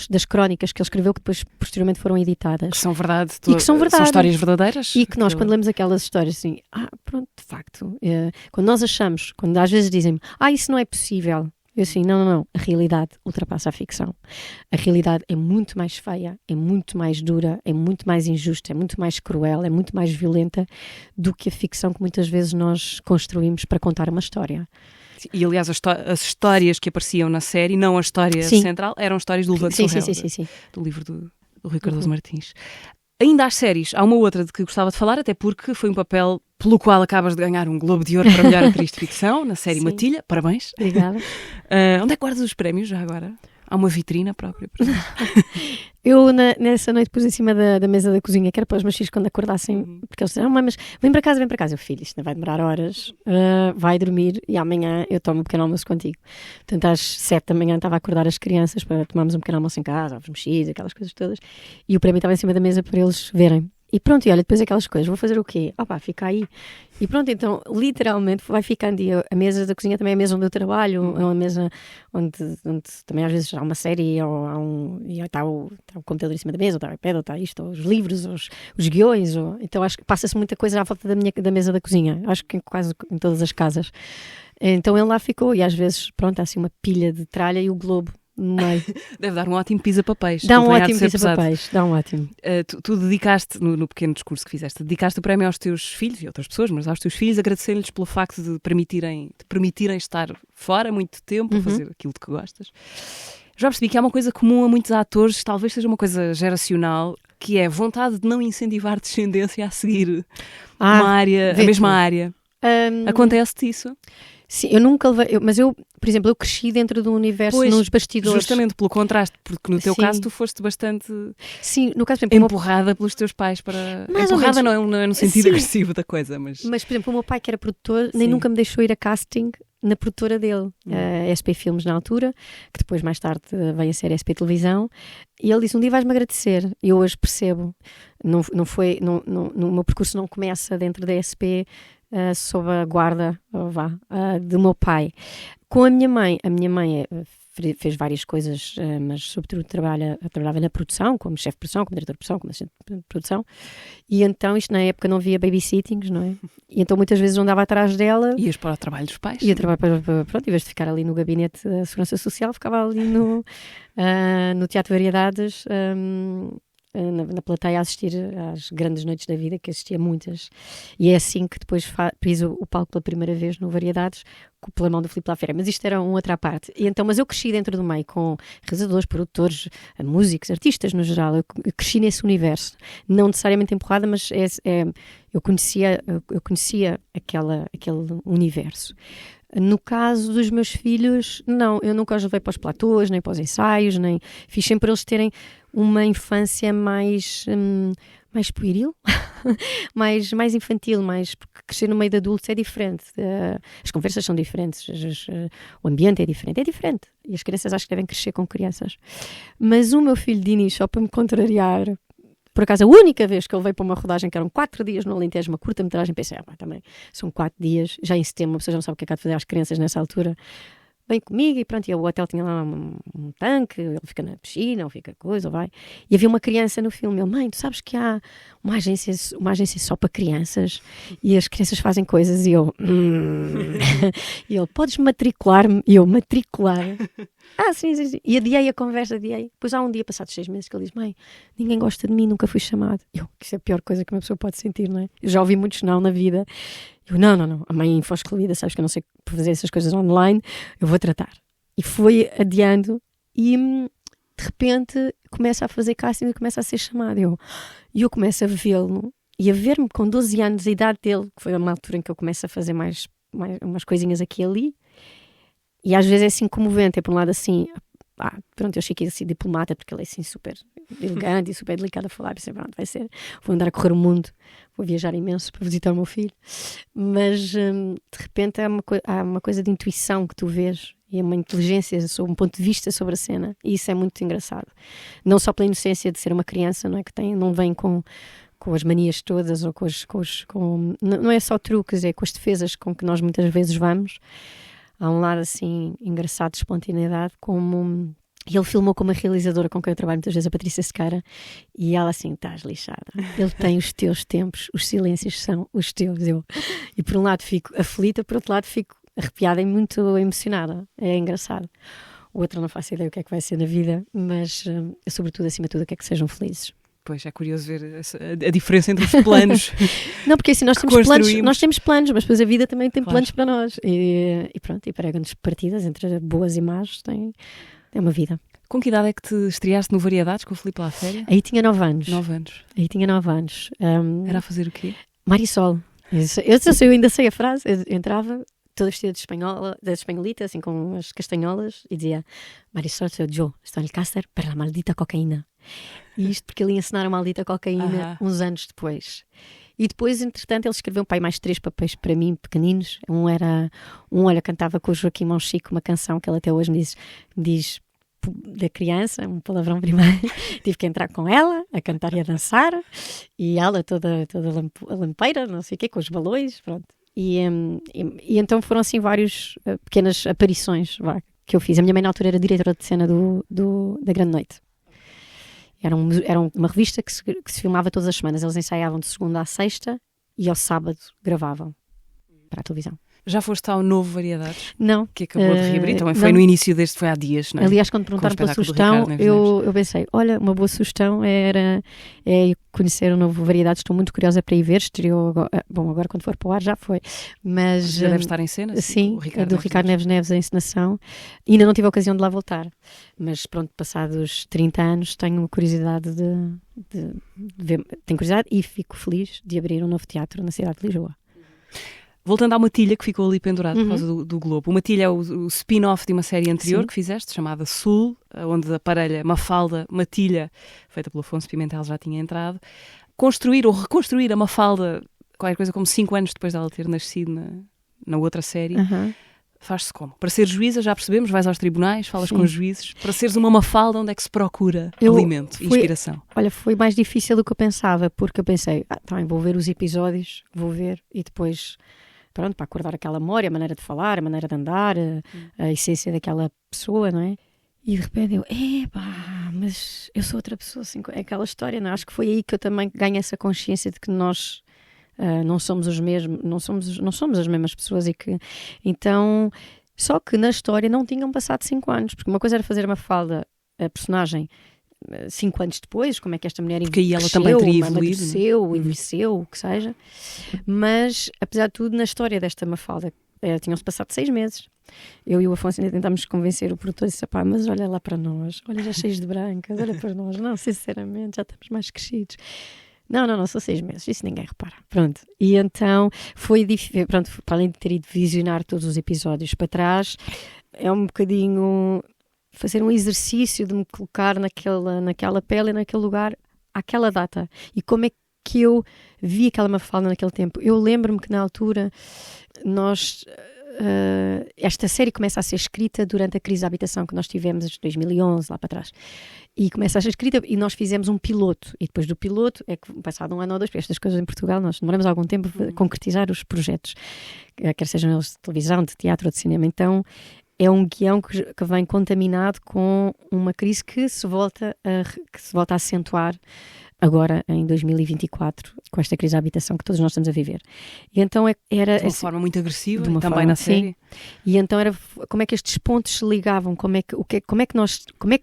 C: das crónicas que ele escreveu, que depois posteriormente foram editadas.
B: Que são verdade.
C: São
B: histórias verdadeiras.
C: E que nós, quando lemos aquelas histórias assim, pronto, de facto, quando nós achamos, quando às vezes dizem-me, isso não é possível, eu assim, não, a realidade ultrapassa a ficção. A realidade é muito mais feia, é muito mais dura, é muito mais injusta, é muito mais cruel, é muito mais violenta do que a ficção que muitas vezes nós construímos para contar uma história.
B: E aliás, as histórias que apareciam na série, não a história central, eram histórias do Levante-se o Réu, do livro do Rui Cardoso Martins. Ainda às séries, há uma outra de que gostava de falar, até porque foi um papel pelo qual acabas de ganhar um Globo de Ouro para melhor atriz de ficção, na série
C: Sim.
B: Matilha. Parabéns.
C: Obrigada.
B: Onde é que guardas os prémios já agora? Há uma vitrina própria para
C: Eu, nessa noite, pus em cima da mesa da cozinha, que era para os meus filhos quando acordassem, porque eles disseram, mãe, mas vem para casa. Eu, filho, isto não vai demorar horas, vai dormir e amanhã eu tomo um pequeno almoço contigo. Portanto, às 7 da manhã estava a acordar as crianças para tomarmos um pequeno almoço em casa, ovos mexidos, aquelas coisas todas, e o prémio estava em cima da mesa para eles verem. E pronto, e olha, depois aquelas coisas, vou fazer o quê? Opa, fica aí. E pronto, então, literalmente, vai ficando. E a mesa da cozinha também é a mesa onde eu trabalho, é uma mesa onde também às vezes há uma série, e está o computador em cima da mesa, ou está o iPad, ou está isto, ou os livros, ou os guiões. Então acho que passa-se muita coisa à volta da mesa da cozinha. Acho que quase em todas as casas. Então ele lá ficou, e às vezes, pronto, há assim uma pilha de tralha e o globo no meio.
B: Deve dar um ótimo pisa-papéis.
C: Dá um ótimo pisa-papéis, dá um ótimo.
B: Tu dedicaste, no pequeno discurso que fizeste, dedicaste o prémio aos teus filhos e outras pessoas, mas aos teus filhos, agradecendo-lhes pelo facto de permitirem estar fora muito tempo, a fazer aquilo de que gostas. Já percebi que há uma coisa comum a muitos atores, talvez seja uma coisa geracional, que é a vontade de não incentivar descendência a seguir a mesma área. Acontece-te isso?
C: Sim, eu nunca levei, mas eu, por exemplo, eu cresci dentro do universo nos bastidores.
B: Justamente pelo contraste, porque no teu caso tu foste bastante
C: no caso, por exemplo,
B: empurrada pelos teus pais para... Empurrada não é no sentido agressivo da coisa, mas...
C: Mas, por exemplo, o meu pai, que era produtor, nem nunca me deixou ir a casting na produtora dele, a SP Filmes na altura, que depois mais tarde veio a ser a SP Televisão, e ele disse, um dia vais-me agradecer. E eu hoje percebo, no meu percurso não começa dentro da SP, sob a guarda do meu pai. Com a minha mãe fez várias coisas, mas sobretudo trabalhava na produção, como chefe de produção, como diretor de produção, como assistente de produção, e então isto na época não havia babysittings, não é? E então muitas vezes eu andava atrás dela.
B: Ias para o trabalho dos pais?
C: Ia trabalhar pronto, em vez de ficar ali no gabinete da Segurança Social, ficava ali no Teatro de Variedades, na plateia a assistir às grandes noites da vida, que assistia muitas, e é assim que depois fiz o palco pela primeira vez no Variedades, pela mão do Filipe Lafera, mas isto era uma outra parte. E então, mas eu cresci dentro do meio com realizadores, produtores, músicos, artistas no geral, eu cresci nesse universo, não necessariamente empurrada, mas eu conhecia aquele universo. No caso dos meus filhos, não, eu nunca os levei para os platôs, nem para os ensaios, nem fiz sempre para eles terem uma infância mais pueril, mais infantil, porque crescer no meio de adultos é diferente, as conversas são diferentes, o ambiente é diferente, e as crianças acho que devem crescer com crianças. Mas o meu filho Dini, só para me contrariar, por acaso a única vez que ele veio para uma rodagem, que eram 4 dias no Alentejo, uma curta-metragem, pensei, também são 4 dias, já em setembro, uma pessoa já não sabe o que é que há de fazer às crianças nessa altura. Vem comigo e pronto, e o hotel tinha lá um tanque, ele fica na piscina, ou fica coisa, ou vai. E havia uma criança no filme, ele, mãe, tu sabes que há uma agência só para crianças e as crianças fazem coisas, e eu, e ele, podes matricular-me? E eu, matricular? Sim. E adiei a conversa, Depois há um dia, passados 6 meses, que ele diz, mãe, ninguém gosta de mim, nunca fui chamado. Eu, que isso é a pior coisa que uma pessoa pode sentir, não é? Eu já ouvi muitos não na vida. Eu, não, a mãe foi escolhida, sabes que eu não sei fazer essas coisas online, eu vou tratar. E foi adiando e de repente começa a fazer casting e começa a ser chamado. E eu começo a vê-lo e a ver-me com 12 anos, a idade dele, que foi uma altura em que eu começo a fazer mais umas coisinhas aqui e ali. E às vezes é assim comovente, é por um lado assim, pronto, eu achei que ia ser diplomata, porque ele é assim super elegante e super delicado a falar, pensei, pronto, vai ser, vou andar a correr o mundo, vou viajar imenso para visitar o meu filho, mas de repente há uma coisa de intuição que tu vês, e uma inteligência, um ponto de vista sobre a cena, e isso é muito engraçado, não só pela inocência de ser uma criança, não é, não vem com as manias todas, ou não é só truques, é com as defesas com que nós muitas vezes vamos. Há um lado assim engraçado de espontaneidade, como ele filmou com uma realizadora com quem eu trabalho muitas vezes, a Patrícia Sequeira, e ela assim, estás lixada, ele tem os teus tempos, os silêncios são os teus. E por um lado fico aflita, por outro lado fico arrepiada e muito emocionada, é engraçado. O outro não faço ideia o que é que vai ser na vida, mas sobretudo, acima de tudo, quer que sejam felizes.
B: Pois, é curioso ver a diferença entre os planos.
C: Não, porque assim, nós temos planos, mas depois a vida também tem planos para nós. E pronto, e pregam-nos partidas entre boas e más, é uma vida.
B: Com que idade é que te estreaste no Variedades com o Filipe Lafera?
C: Aí tinha 9 anos.
B: 9 anos.
C: Aí tinha 9 anos.
B: Era a fazer o quê?
C: Marisol. Eu ainda sei a frase. Eu entrava toda vestida de espanholita, assim com as castanholas, e dizia: Marisol, sou eu, estou no cárcere per la maldita cocaína. E isto porque ele ia ensinar a maldita cocaína uns anos depois. E depois, entretanto, ele escreveu um pai mais 3 papéis para mim, pequeninos. Olha, cantava com o Joaquim Monchique uma canção que ele até hoje me diz da criança, um palavrão primeiro. Tive que entrar com ela, a cantar e a dançar, e ela toda lampeira, não sei o quê, com os balões, pronto. E então foram assim várias pequenas aparições que eu fiz. A minha mãe na altura era diretora de cena da Grande Noite. Era uma revista que se filmava todas as semanas. Eles ensaiavam de segunda à sexta e ao sábado gravavam para a televisão.
B: Já foste ao Novo Variedades?
C: Não.
B: Que acabou de reabrir, também foi no início foi há dias, não é?
C: Aliás, quando perguntaram pela sugestão, eu pensei, olha, uma boa sugestão é conhecer o Novo Variedades, estou muito curiosa para ir ver, estreou agora quando for para o ar já foi. Mas
B: já deve estar em cena?
C: Sim, do Ricardo Neves a encenação. E ainda não tive a ocasião de lá voltar. Mas pronto, passados 30 anos tenho curiosidade de ver, tenho curiosidade e fico feliz de abrir um novo teatro na cidade de Lisboa.
B: Voltando à Matilha, que ficou ali pendurada por causa do Globo. O Matilha é o spin-off de uma série anterior que fizeste, chamada Sul, onde a parelha Mafalda, Matilha, feita pelo Afonso Pimentel, já tinha entrado. Construir ou reconstruir a Mafalda, qualquer coisa como 5 anos depois dela ter nascido na outra série, faz-se como? Para ser juíza, já percebemos, vais aos tribunais, falas com os juízes. Para seres uma Mafalda, onde é que se procura alimento e inspiração?
C: Olha, foi mais difícil do que eu pensava, porque eu pensei, também vou ver os episódios, vou ver e depois... Pronto, para acordar aquela memória, a maneira de falar, a maneira de andar, a essência daquela pessoa, não é? E de repente mas eu sou outra pessoa, assim, é aquela história, não é? Acho que foi aí que eu também ganhei essa consciência de que nós não somos os mesmos, não somos as mesmas pessoas e que... Então, só que na história não tinham passado 5 anos, porque uma coisa era fazer uma Mafalda, a personagem, 5 anos depois, como é que esta mulher
B: porque aí ela também teria evoluído,
C: envelheceu, o que seja. Mas, apesar de tudo, na história desta Mafalda, tinham-se passado 6 meses. Eu e o Afonso ainda tentámos convencer o produtor e disse, mas olha lá para nós, olha já cheios de brancas, olha para nós. Não, sinceramente, já estamos mais crescidos. Não, são 6 meses, isso ninguém repara. Pronto, e então foi difícil, pronto, para além de ter ido visionar todos os episódios para trás, é um bocadinho... fazer um exercício de me colocar naquela pele e naquele lugar, àquela data. E como é que eu vi aquela Mafalda naquele tempo? Eu lembro-me que na altura esta série começa a ser escrita durante a crise da habitação que nós tivemos em 2011, lá para trás. E começa a ser escrita e nós fizemos um piloto. E depois do piloto, é que passado 1 ano ou 2, porque estas coisas em Portugal, nós demoramos algum tempo a concretizar os projetos, quer sejam eles de televisão, de teatro ou de cinema. Então, é um guião que vem contaminado com uma crise que se volta a acentuar agora em 2024, com esta crise da habitação que todos nós estamos a viver. E então era...
B: De uma forma muito agressiva, também na série.
C: Sim. E então era como é que estes pontos se ligavam, como é que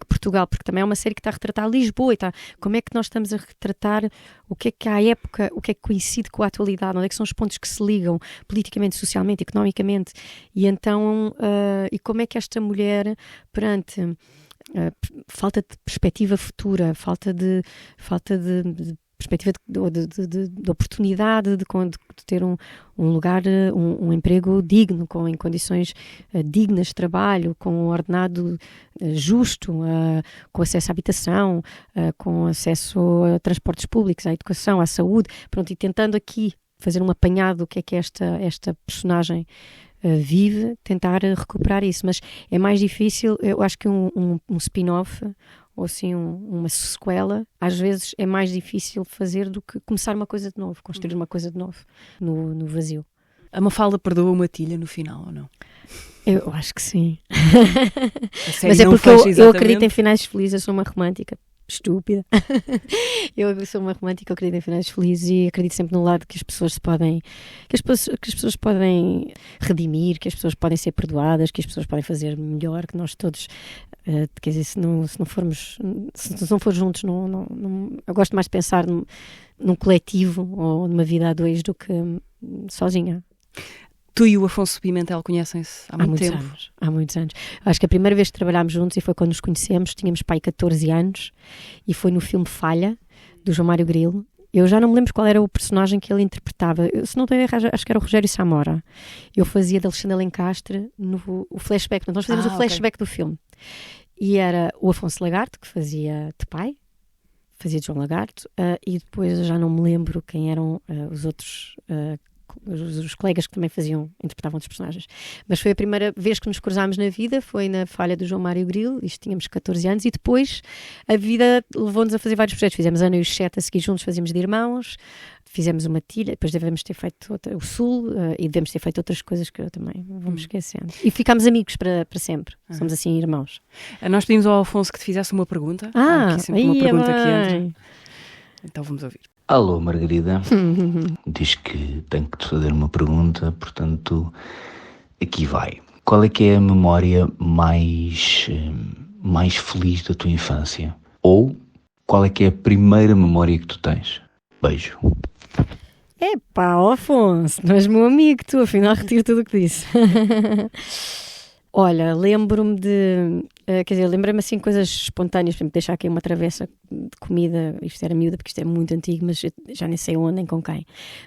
C: Portugal, porque também é uma série que está a retratar Lisboa, como é que nós estamos a retratar o que é que à época, o que é que coincide com a atualidade, onde é que são os pontos que se ligam politicamente, socialmente, economicamente, e então, e como é que esta mulher, perante falta de perspectiva futura, falta de perspectiva de oportunidade de ter um lugar, um emprego digno, em condições dignas de trabalho, com um ordenado justo, com acesso à habitação, com acesso a transportes públicos, à educação, à saúde, pronto, e tentando aqui fazer um apanhado do que é que esta personagem vive, tentar recuperar isso, mas é mais difícil. Eu acho que um spin-off ou assim uma sequela, às vezes é mais difícil fazer do que começar uma coisa de novo, construir uma coisa de novo no vazio.
B: A Mafalda perdoa uma Matilha no final, ou não?
C: Eu acho que sim. Mas é porque eu acredito em finais felizes, eu sou uma romântica estúpida. Eu sou uma romântica, eu acredito em finais felizes e acredito sempre no lado que as pessoas podem redimir, que as pessoas podem ser perdoadas, que as pessoas podem fazer melhor, que nós todos, quer dizer, se não for juntos, eu gosto mais de pensar num coletivo ou numa vida a 2 do que sozinha.
B: Tu e o Afonso Pimentel conhecem-se há muito tempo?
C: Há muitos anos. Acho que a primeira vez que trabalhámos juntos, e foi quando nos conhecemos, tínhamos pai 14 anos, e foi no filme Falha, do João Mário Grilo, Eu já não me lembro qual era o personagem que ele interpretava. Se não tenho errado, acho que era o Rogério Samora. Eu fazia de Alexandre Alencastre o flashback. Nós fazíamos o flashback do filme. E era o Afonso Lagarto, que fazia de pai, fazia de João Lagarto, e depois eu já não me lembro quem eram os outros os colegas que também interpretavam os personagens. Mas foi a primeira vez que nos cruzámos na vida, foi na falha do João Mário Grilo, isto tínhamos 14 anos, e depois a vida levou-nos a fazer vários projetos. Fizemos Ana e os Sete a seguir juntos, fazíamos de irmãos, fizemos uma tilha, depois devemos ter feito o Sul, e devemos ter feito outras coisas que eu também vou-me esquecendo. E ficámos amigos para sempre, somos assim irmãos.
B: Nós pedimos ao Afonso que te fizesse uma pergunta. Há aqui sempre uma pergunta que entra. Então vamos ouvir.
D: Alô, Margarida. Diz que tenho que te fazer uma pergunta, portanto, aqui vai. Qual é que é a memória mais feliz da tua infância? Ou qual é que é a primeira memória que tu tens? Beijo.
C: Epá, Afonso, não és meu amigo, tu, afinal retiro tudo o que disse. Olha, lembro-me de... lembrei-me assim coisas espontâneas, por exemplo, deixar aqui uma travessa de comida, isto era miúda porque isto é muito antigo, mas já nem sei onde nem com quem.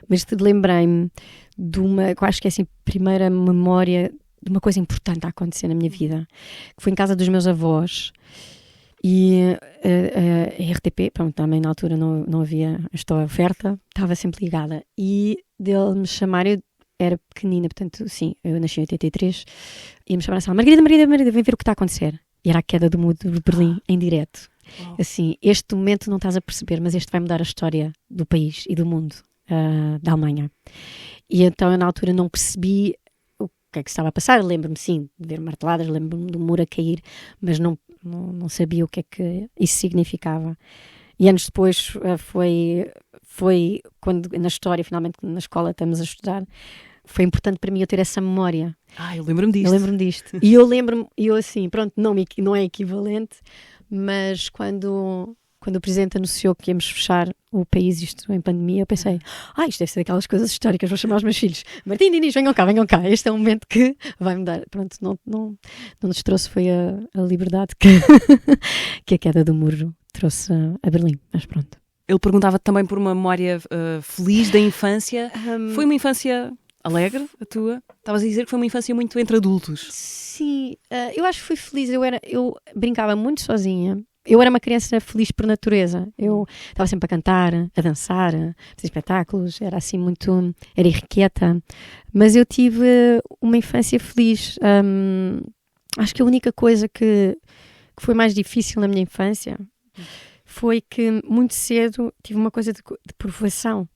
C: Mas lembrei-me de uma, eu acho que é assim, primeira memória de uma coisa importante a acontecer na minha vida, que foi em casa dos meus avós, e a RTP, pronto, também na altura não havia esta oferta, estava sempre ligada, e dele me chamar, eu era pequenina, portanto, sim, eu nasci em 83, ia-me chamar na sala, Margarida, vem ver o que está a acontecer. E era a queda do muro de Berlim, em direto. Assim, este momento não estás a perceber, mas este vai mudar a história do país e do mundo, da Alemanha. E então, eu na altura não percebi o que é que estava a passar. Lembro-me, sim, de ver marteladas, lembro-me do muro a cair, mas não sabia o que é que isso significava. E anos depois foi quando na história, finalmente na escola estamos a estudar, foi importante para mim eu ter essa memória.
B: Eu lembro-me disto.
C: E eu lembro-me, assim, pronto, não é equivalente, mas quando o Presidente anunciou que íamos fechar o país, isto em pandemia, eu pensei, isto deve ser daquelas coisas históricas, vou chamar os meus filhos. Martim, Dinis, venham cá, este é um momento que vai mudar. Pronto, não nos trouxe, foi a liberdade que a queda do muro trouxe a Berlim, mas pronto.
B: Ele perguntava também por uma memória feliz da infância. Foi uma infância alegre, a tua? Estavas a dizer que foi uma infância muito entre adultos.
C: Sim, eu acho que fui feliz. Eu brincava muito sozinha. Eu era uma criança feliz por natureza. Eu estava sempre a cantar, a dançar, a fazer espetáculos. Era assim muito... Era irrequieta. Mas eu tive uma infância feliz. Acho que a única coisa que foi mais difícil na minha infância foi que muito cedo tive uma coisa de provação.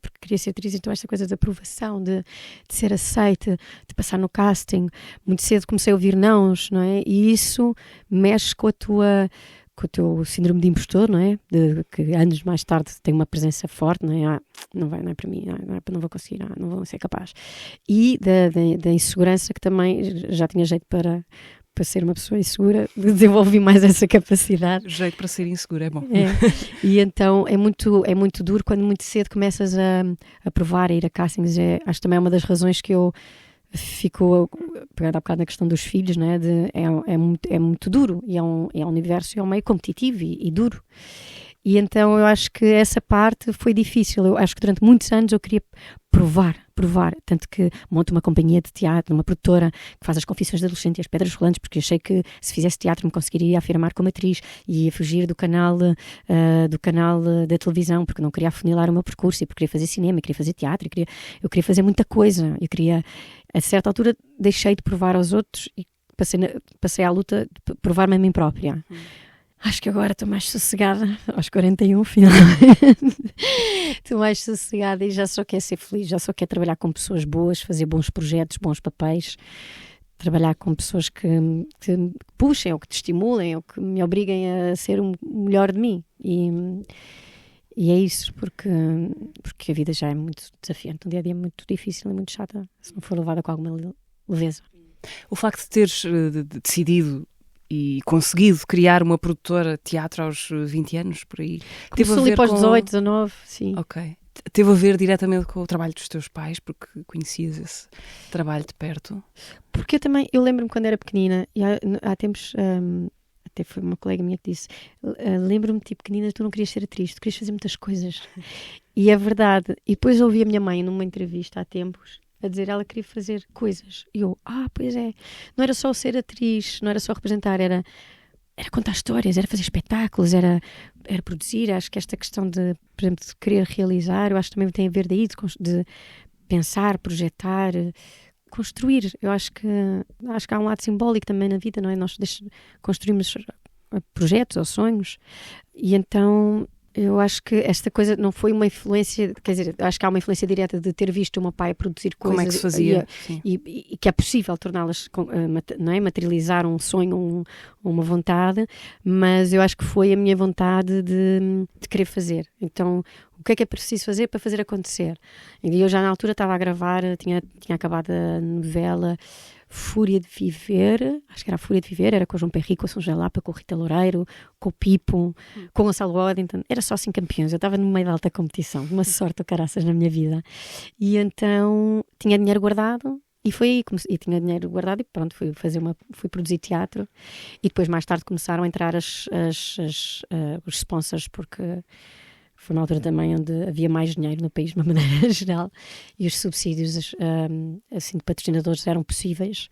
C: Porque queria ser atriz, então esta coisa de aprovação, de ser aceita, de passar no casting. Muito cedo comecei a ouvir nãos, não é? E isso mexe com o teu síndrome de impostor, não é? Que anos mais tarde tem uma presença forte, não é? Não é para mim, não vou conseguir, não vou ser capaz. E da insegurança, que também já tinha jeito para ser uma pessoa insegura, desenvolvi mais essa capacidade.
B: Jeito para ser insegura, é bom.
C: E então é muito duro quando muito cedo começas a provar, a ir a castings. Acho que também é uma das razões que eu fico pegada há bocado na questão dos filhos, não é? É muito duro, e é um universo e é um meio competitivo e duro. E então eu acho que essa parte foi difícil. Eu acho que durante muitos anos eu queria provar, tanto que monto uma companhia de teatro, uma produtora que faz as Confissões de Adolescente e as Pedras Rolantes, porque achei que se fizesse teatro me conseguiria afirmar como atriz e ia fugir do canal da televisão, porque não queria afunilar o meu percurso, e porque queria fazer cinema, queria fazer teatro, eu queria fazer muita coisa. A certa altura deixei de provar aos outros e passei à luta de provar-me a mim própria. Acho que agora estou mais sossegada, aos 41, finalmente. Estou mais sossegada e já só quero ser feliz, já só quero trabalhar com pessoas boas, fazer bons projetos, bons papéis, trabalhar com pessoas que me puxem, ou que te estimulem, ou que me obriguem a ser o melhor de mim. E é isso, porque a vida já é muito desafiante, um dia-a-dia é muito difícil e muito chata, se não for levada com alguma leveza.
B: O facto de teres decidido e conseguido criar uma produtora de teatro aos 20 anos, por aí.
C: Começou ali após 18, 19, sim.
B: Ok. Teve a ver diretamente com o trabalho dos teus pais, porque conhecias esse trabalho de perto?
C: Porque eu lembro-me quando era pequenina, e há tempos até foi uma colega minha que disse, lembro-me, tipo, pequenina, tu não querias ser atriz, tu querias fazer muitas coisas. E é verdade. E depois ouvi a minha mãe numa entrevista há tempos, a dizer, ela queria fazer coisas. E eu, pois é. Não era só ser atriz, não era só representar, era contar histórias, era fazer espetáculos, era produzir. Acho que esta questão de, por exemplo, de querer realizar, eu acho que também tem a ver daí, de pensar, projetar, construir. Eu acho que há um lado simbólico também na vida, não é? Nós construímos projetos ou sonhos, e então eu acho que esta coisa não foi uma influência, quer dizer, acho que há uma influência direta de ter visto o meu pai produzir coisas.
B: Como é que se fazia?
C: E que é possível torná-las, não é? Materializar um sonho, uma vontade, mas eu acho que foi a minha vontade de querer fazer. Então, o que é preciso fazer para fazer acontecer? E eu já na altura estava a gravar, tinha acabado a novela Fúria de Viver, acho que era a Fúria de Viver, era com o João Perry, com a São Lapa, com o Rita Loureiro, com o Pipo, com o Gonçalo Waddington, era só 5 campeões, eu estava no meio da alta competição, uma sorte ou caraças na minha vida. E então tinha dinheiro guardado, e foi aí, e tinha dinheiro guardado e pronto, fui produzir teatro, e depois mais tarde começaram a entrar os sponsors, porque foi uma altura também onde havia mais dinheiro no país, de uma maneira geral, e os subsídios assim, de patrocinadores eram possíveis.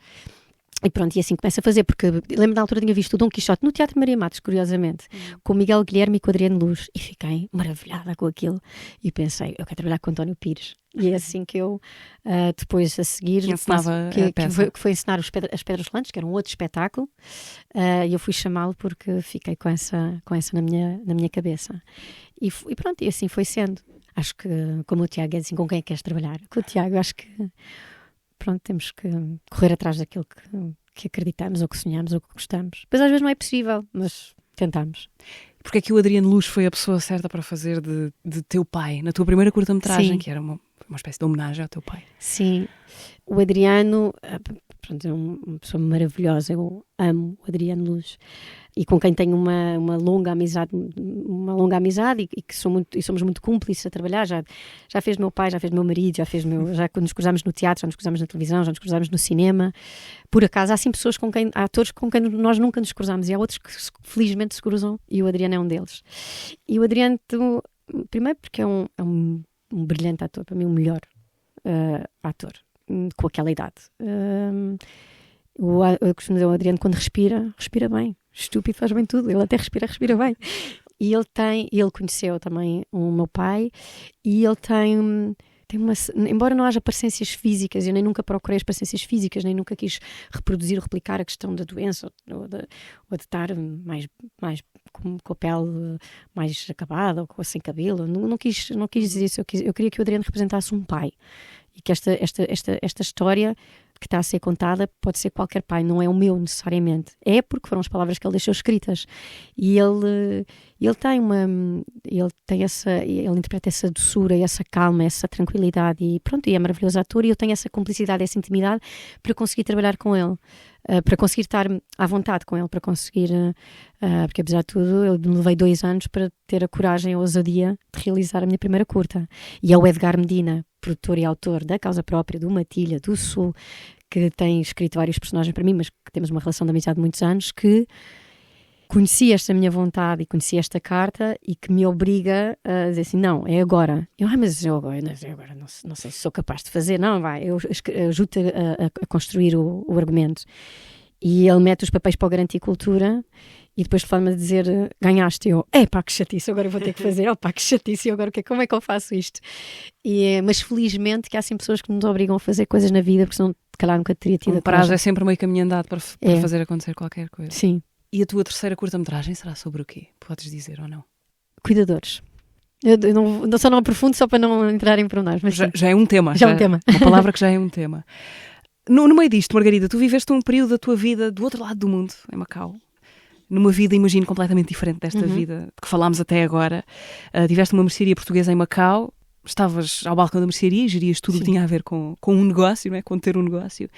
C: E pronto, e assim começa a fazer, porque lembro da altura tinha visto o Dom Quixote no Teatro Maria Matos, curiosamente, com o Miguel Guilherme e com o Adriano Luz, e fiquei maravilhada com aquilo, e pensei, eu quero trabalhar com o António Pires. E é assim que eu, depois a seguir, que foi ensinar as Pedras Rolantes, que era um outro espetáculo, e eu fui chamá-lo porque fiquei com essa na minha cabeça. E pronto, e assim foi sendo. Acho que, como o Tiago é assim, com quem é que queres trabalhar? Com o Tiago, acho que pronto, temos que correr atrás daquilo que acreditamos, ou que sonhamos, ou que gostamos. Depois às vezes não é possível, mas tentamos.
B: Porque é que o Adriano Luz foi a pessoa certa para fazer de teu pai, na tua primeira curta-metragem, que era uma espécie de homenagem ao teu pai? Sim,
C: o Adriano, pronto, é uma pessoa maravilhosa, eu amo o Adriano Luz, e com quem tenho uma longa amizade e que somos muito cúmplices a trabalhar. Já fez meu pai, já fez meu marido, já quando nos cruzamos no teatro, já nos cruzamos na televisão, já nos cruzamos no cinema. Por acaso, há assim pessoas há atores com quem nós nunca nos cruzamos, e há outros que felizmente se cruzam, e o Adriano é um deles. E o Adriano, primeiro porque é um brilhante ator, para mim o melhor ator com aquela idade. Eu costumo dizer, o Adriano, quando respira bem, estúpido, faz bem tudo, ele até respira bem. E ele conheceu também o meu pai, e ele tem uma, embora não haja parecências físicas, eu nem nunca procurei as parecências físicas, nem nunca quis replicar a questão da doença, ou de estar mais com a pele mais acabada, ou sem cabelo, não quis dizer isso. Eu queria que o Adriano representasse um pai, e que esta história que está a ser contada pode ser qualquer pai, não é o meu necessariamente, é porque foram as palavras que ele deixou escritas, e ele interpreta essa doçura, essa calma, essa tranquilidade, e pronto, e é maravilhoso ator, e eu tenho essa cumplicidade, essa intimidade para conseguir trabalhar com ele, para conseguir estar à vontade com ele, para conseguir, porque apesar de tudo eu me levei 2 anos para ter a coragem e a ousadia de realizar a minha primeira curta, e é o Edgar Medina, produtor e autor da Causa Própria, do Matilha, do Sul, que tem escrito vários personagens para mim, mas que temos uma relação de amizade de muitos anos, que conhecia esta minha vontade e conhecia esta carta, e que me obriga a dizer assim, não, é agora. Mas eu agora não sei se sou capaz de fazer, não, vai, eu ajudo-te a construir o argumento. E ele mete os papéis para o Garantir Cultura, e depois telefone-me a dizer, ganhaste. Eu, pá, que chatice, agora eu vou ter que fazer. Pá, que chatice, agora como é que eu faço isto? Mas felizmente que há sempre pessoas que nos obrigam a fazer coisas na vida, porque senão, se calhar, nunca teria tido.
B: O prazo é sempre meio caminho andado para fazer acontecer qualquer coisa.
C: Sim.
B: E a tua terceira curta-metragem será sobre o quê? Podes dizer ou não?
C: Cuidadores. Eu só não aprofundo, só para não entrar em pormenores. Mas
B: já é um tema.
C: Já é um tema.
B: Uma palavra que já é um tema. No meio disto, Margarida, tu viveste um período da tua vida do outro lado do mundo, em Macau. Numa vida, imagino, completamente diferente desta vida de que falámos até agora. Tiveste uma mercearia portuguesa em Macau, estavas ao balcão da mercearia e gerias tudo o que tinha a ver com um negócio, não é? Com ter um negócio.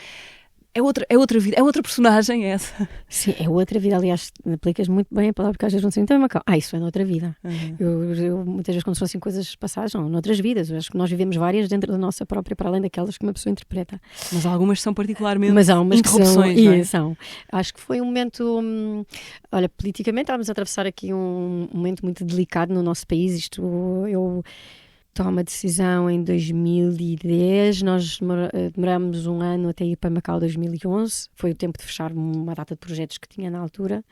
B: É outra vida, é outra personagem essa.
C: Sim, é outra vida. Aliás, aplicas muito bem a palavra, porque às vezes não sei, então é Macau. Isso é noutra vida. Eu muitas vezes, quando são assim coisas passadas, são noutras vidas. Eu acho que nós vivemos várias dentro da nossa própria, para além daquelas que uma pessoa interpreta.
B: Mas algumas são particularmente
C: Mas há umas
B: interrupções,
C: que são,
B: não é?
C: são. Acho que foi um momento, olha, politicamente estávamos a atravessar aqui um momento muito delicado no nosso país. Eu tomo a decisão em 2010, nós demorámos um ano até ir para Macau 2011, foi o tempo de fechar uma data de projetos que tinha na altura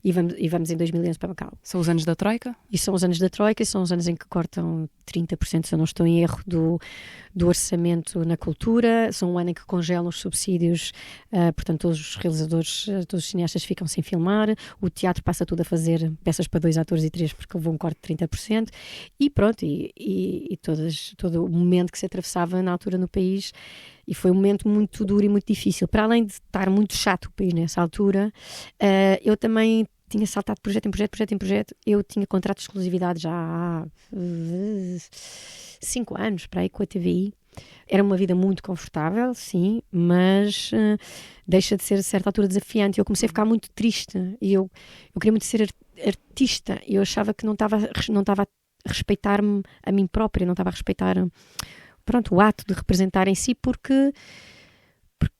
C: e vamos em 2011 para Macau.
B: São os anos da Troika?
C: E são os anos da Troika, e são os anos em que cortam 30%, se eu não estou em erro, do orçamento na cultura, são um ano em que congelam os subsídios, portanto todos os realizadores, todos os cineastas ficam sem filmar, o teatro passa tudo a fazer peças para 2 atores e 3 porque levou um corte de 30%, e pronto, e todo o momento que se atravessava na altura no país, e foi um momento muito duro e muito difícil. Para além de estar muito chato o país nessa altura, eu também tinha saltado de projeto em projeto. Eu tinha contrato de exclusividade já há 5 anos para aí com a TVI. Era uma vida muito confortável, sim, mas deixa de ser a certa altura desafiante. Eu comecei a ficar muito triste e eu queria muito ser artista, e eu achava que não estava a respeitar-me a mim própria, não estava a respeitar, pronto, o ato de representar em si, porque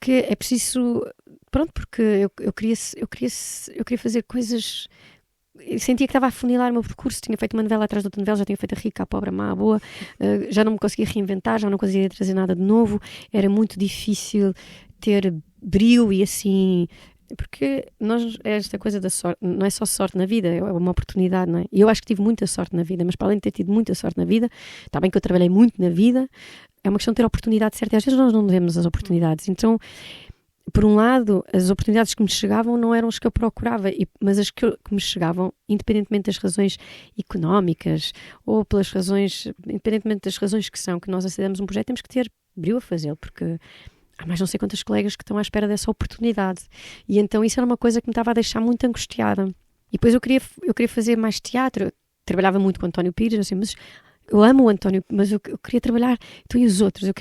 C: é preciso, pronto, porque eu queria fazer coisas. Eu sentia que estava a afunilar o meu percurso, tinha feito uma novela atrás de outra novela, já tinha feito a rica, a pobre, a má, a boa, já não me conseguia reinventar, já não conseguia trazer nada de novo, era muito difícil ter brilho e assim, porque esta coisa da sorte, não é só sorte na vida, é uma oportunidade, não é? E eu acho que tive muita sorte na vida, mas para além de ter tido muita sorte na vida, está bem que eu trabalhei muito na vida, é uma questão de ter oportunidade certa, e às vezes nós não temos as oportunidades, então, por um lado, as oportunidades que me chegavam não eram as que eu procurava, mas as que me chegavam, independentemente das razões económicas, ou independentemente das razões que nós acedemos a um projeto, temos que ter brilho a fazê-lo, porque há mais não sei quantas colegas que estão à espera dessa oportunidade. E então isso era uma coisa que me estava a deixar muito angustiada. E depois eu queria fazer mais teatro. Eu trabalhava muito com o António Pires, assim, mas eu amo o António, mas eu queria trabalhar, então e os outros?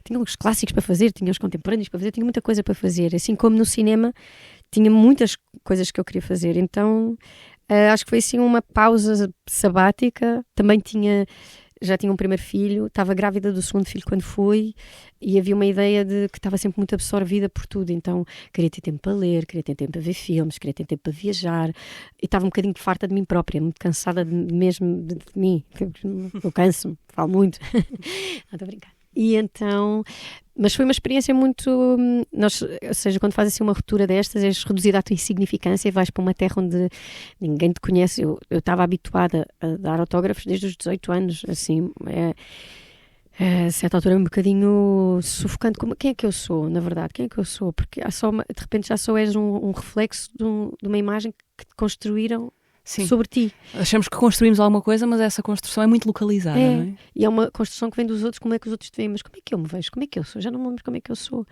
C: Tinha os clássicos para fazer, tinha os contemporâneos para fazer, tinha muita coisa para fazer. Assim como no cinema, tinha muitas coisas que eu queria fazer. Então, acho que foi assim uma pausa sabática. Também já tinha um primeiro filho, estava grávida do segundo filho quando fui, e havia uma ideia de que estava sempre muito absorvida por tudo, então queria ter tempo para ler, queria ter tempo para ver filmes, queria ter tempo para viajar, e estava um bocadinho farta de mim própria, muito cansada mesmo de mim, eu canso-me, falo muito, não estou a brincar. E então, mas foi uma experiência muito, ou seja, quando fazes assim uma ruptura destas, és reduzida à tua insignificância e vais para uma terra onde ninguém te conhece. Eu estava habituada a dar autógrafos desde os 18 anos, assim, a certa altura é um bocadinho sufocante. Quem é que eu sou, na verdade? Quem é que eu sou? Porque de repente já só és um reflexo de uma imagem que te construíram. Sim. Sobre ti.
B: Achamos que construímos alguma coisa, mas essa construção é muito localizada, não é?
C: E é uma construção que vem dos outros, como é que os outros te veem, mas como é que eu me vejo? Como é que eu sou? Já não me lembro como é que eu sou.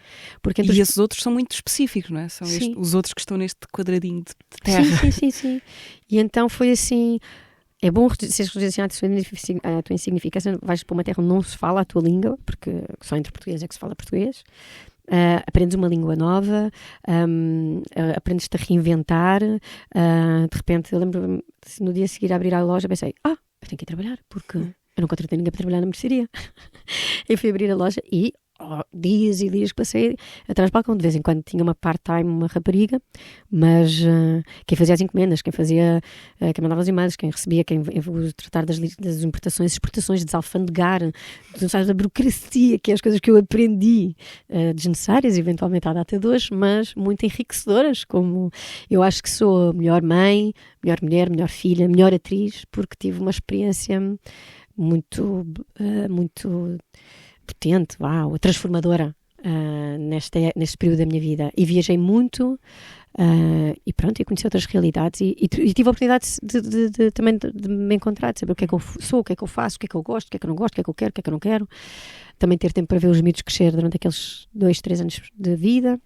B: E esses outros são muito específicos, não é? São os outros que estão neste quadradinho de terra.
C: Sim. E então foi assim, é bom seres reduzido à tua insignificância, vais para uma terra onde não se fala a tua língua, porque só entre português é que se fala português. Aprendes uma língua nova, aprendes-te a reinventar, de repente eu lembro-me, no dia a seguir a abrir a loja pensei, eu tenho que ir trabalhar porque eu não contratei ninguém para trabalhar na mercearia. Eu fui abrir a loja e dias e dias que passei atrás do balcão, de vez em quando tinha uma part-time, uma rapariga, mas quem fazia as encomendas, quem mandava os e-mails, quem recebia, quem tratar das importações, exportações, desalfandegar, da burocracia, que é as coisas que eu aprendi, desnecessárias eventualmente à data de hoje, mas muito enriquecedoras, como eu acho que sou a melhor mãe, melhor mulher, melhor filha, melhor atriz, porque tive uma experiência muito potente, transformadora neste período da minha vida, e viajei muito e pronto, e conheci outras realidades e tive a oportunidade também de me encontrar, de saber o que é que eu sou, o que é que eu faço, o que é que eu gosto, o que é que eu não gosto, o que é que eu quero, o que é que eu não quero, também ter tempo para ver os miúdos crescer durante aqueles 2-3 anos de vida.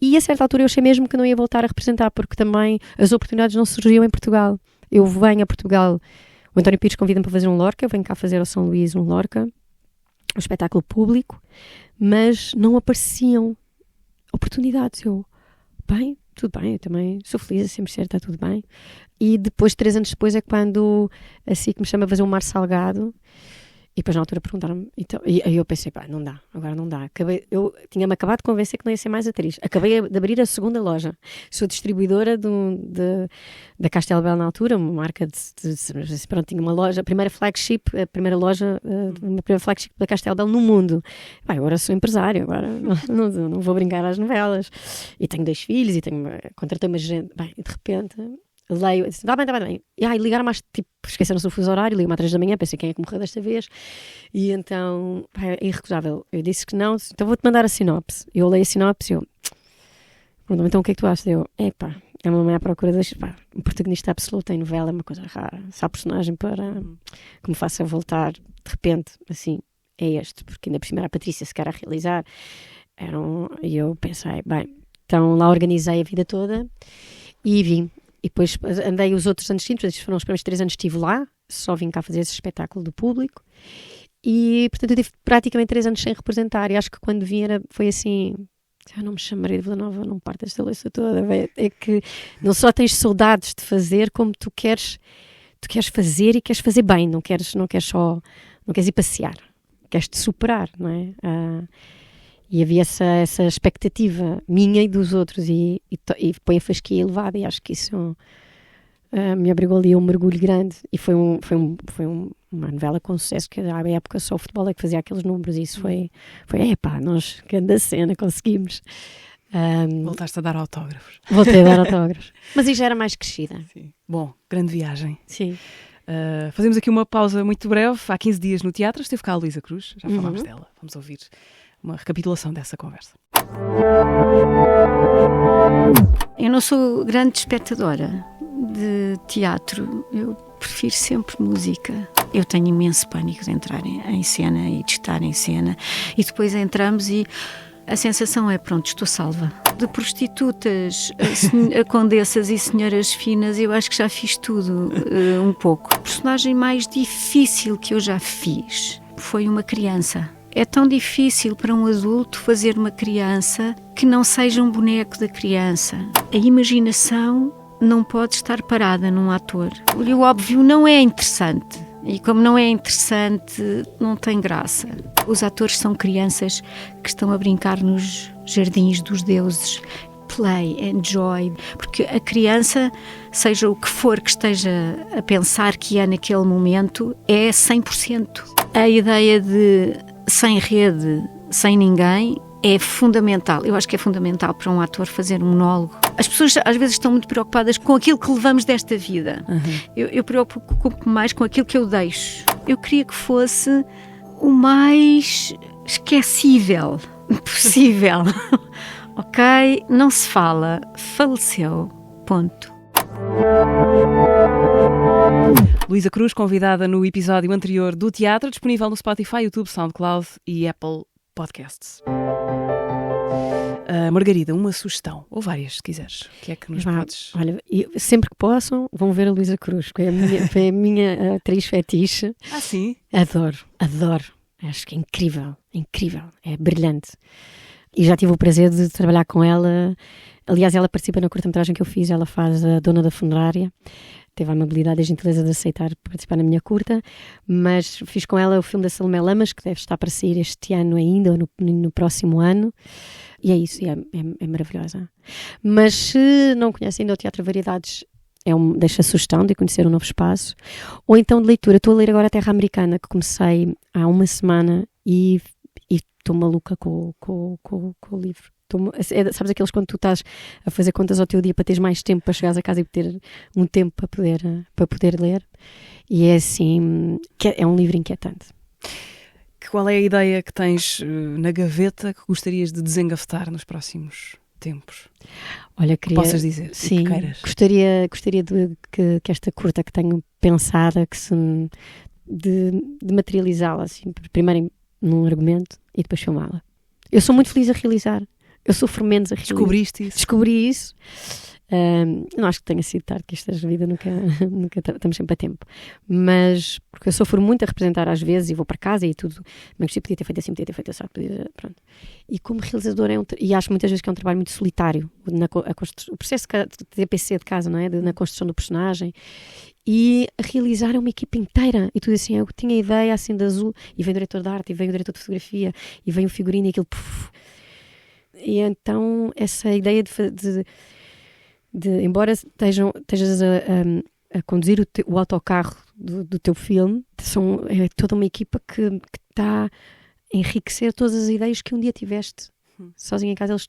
C: E a certa altura eu achei mesmo que não ia voltar a representar, porque também as oportunidades não surgiam em Portugal. Eu venho a Portugal, o António Pires convida-me para fazer um Lorca, eu venho cá fazer ao São Luís um Lorca, um espetáculo público, mas não apareciam oportunidades. Eu, bem, tudo bem, eu também sou feliz, sempre certo, está tudo bem. E depois, 3 anos depois, é quando a SIC me chama a fazer um Mar Salgado. E depois na altura perguntaram-me, então, e aí eu pensei, pá, não dá, agora não dá. Eu tinha-me acabado de convencer que não ia ser mais atriz. Acabei de abrir a segunda loja. Sou distribuidora da Castelbel na altura, uma marca pronto, tinha uma loja, a primeira flagship da Castelbel no mundo. Pá, agora sou empresária, agora não vou brincar às novelas. E tenho 2 filhos, e contratei uma gerente. Bem, de repente... leio, disse, tá bem. E ligaram mais, tipo, esqueceram-se do fuso horário, ligaram-me às 3 da manhã, pensei quem é que morreu desta vez. E então, é irrecusável. Eu disse que não, então vou-te mandar a sinopse. Eu leio a sinopse e eu, então o que é que tu achas? Eu, é uma mãe à procura de um protagonista absoluto em novela, é uma coisa rara. Se há personagem para que me faça voltar, de repente, assim, é este, porque ainda por cima era a Patrícia sequer a realizar. E eu pensei, bem, então lá organizei a vida toda e vim. E depois andei os outros anos seguintes, estes foram os primeiros 3 anos que estive lá, só vim cá fazer esse espetáculo do público. E, portanto, eu tive praticamente 3 anos sem representar. E acho que quando vim foi assim, não me chamo Maria de Vila Nova, não parto esta louça toda. É que não só tens saudades de fazer, como tu queres fazer e queres fazer bem. Não queres ir passear, queres te superar, não é? E havia essa expectativa minha e dos outros, e põe a fasquia elevada, e acho que isso me obrigou ali a um mergulho grande. E foi uma novela com sucesso, que à época só o futebol é que fazia aqueles números, e isso foi nós, grande cena, conseguimos.
B: Voltaste a dar autógrafos.
C: Voltei a dar autógrafos. Mas aí já era mais crescida.
B: Sim. Bom, grande viagem.
C: Sim.
B: Fazemos aqui uma pausa muito breve. Há 15 dias no teatro esteve cá a Luísa Cruz, já falámos dela. Vamos ouvir uma recapitulação dessa conversa.
E: Eu não sou grande espectadora de teatro, eu prefiro sempre música. Eu tenho imenso pânico de entrar em cena e de estar em cena, e depois entramos e a sensação é, pronto, estou salva. De prostitutas, a condessas e senhoras finas, eu acho que já fiz tudo um pouco. A personagem mais difícil que eu já fiz foi uma criança. É tão difícil para um adulto fazer uma criança que não seja um boneco da criança. A imaginação não pode estar parada num ator. E o óbvio não é interessante. E como não é interessante, não tem graça. Os atores são crianças que estão a brincar nos jardins dos deuses. Play, enjoy. Porque a criança, seja o que for que esteja a pensar que é naquele momento, é 100%. A ideia de sem rede, sem ninguém, é fundamental. Eu acho que é fundamental para um ator fazer um monólogo. As pessoas às vezes estão muito preocupadas com aquilo que levamos desta vida. Eu preocupo-me mais com aquilo que eu deixo. Eu queria que fosse o mais esquecível possível. Ok? Não se fala. Faleceu. Ponto.
B: Luísa Cruz, convidada no episódio anterior do teatro, disponível no Spotify, YouTube, SoundCloud e Apple Podcasts. Margarida, uma sugestão, ou várias, se quiseres. O que é que nos podes...
C: Olha, sempre que possam, vão ver a Luísa Cruz, que é a minha atriz fetiche.
B: Ah, sim?
C: Adoro. Acho que é incrível, é brilhante. E já tive o prazer de trabalhar com ela. Aliás, ela participa na curta-metragem que eu fiz, ela faz a dona da funerária. Teve a amabilidade e a gentileza de aceitar participar na minha curta, mas fiz com ela o filme da Salomé Lamas, que deve estar para sair este ano ainda, ou no próximo ano, e é isso, é maravilhosa. Mas se não conhecem ainda o Teatro Variedades, deixa a sugestão de conhecer um novo espaço, ou então de leitura. Estou a ler agora a Terra Americana, que comecei há uma semana, e estou maluca com o livro. Sabes aqueles quando tu estás a fazer contas ao teu dia para teres mais tempo para chegares a casa e ter um tempo para poder ler, e é assim, é um livro inquietante.
B: Qual é a ideia que tens na gaveta que gostarias de desengavetar nos próximos tempos?
C: Olha,
B: que possas dizer,
C: sim,
B: que queiras.
C: Gostaria que esta curta que tenho pensada, de materializá-la assim, primeiro num argumento e depois filmá-la. Eu sou muito feliz a realizar. Eu sofro menos a realizar.
B: Descobriste isso?
C: Descobri isso Não acho que tenha sido tarde, que esta vida nunca estamos sempre a tempo. Mas, porque eu sofro muito a representar às vezes e vou para casa e tudo, mas podia ter feito assim, podia ter feito assim, pronto. E como realizador e acho muitas vezes que é um trabalho muito solitário, o processo de TPC de casa, não é? Na construção do personagem. E a realizar uma equipa inteira e tudo assim, eu tinha a ideia assim de azul e vem o diretor de arte e vem o diretor de fotografia e vem o figurino e aquilo e então essa ideia de embora estejas a conduzir o autocarro do teu filme, é toda uma equipa que está a enriquecer todas as ideias que um dia tiveste sozinho em casa, eles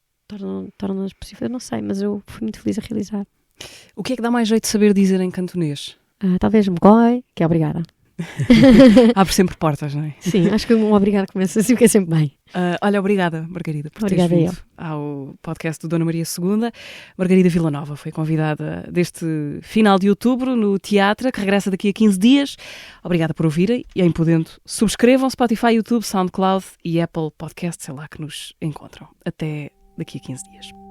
C: tornam-nas possíveis. Eu não sei, mas eu fui muito feliz a realizar.
B: O que é que dá mais jeito de saber dizer em cantonês?
C: Talvez Mgoi, que é obrigada.
B: Abre sempre portas, não é?
C: Sim, acho que um obrigado começa assim, fica sempre bem.
B: Olha, obrigada, Margarida, por teres vindo ao podcast do Dona Maria II. Margarida Villanova foi convidada deste final de outubro no Teatro, que regressa daqui a 15 dias. Obrigada por ouvirem e, em podendo, subscrevam Spotify, YouTube, SoundCloud e Apple Podcasts, é lá que nos encontram. Até daqui a 15 dias.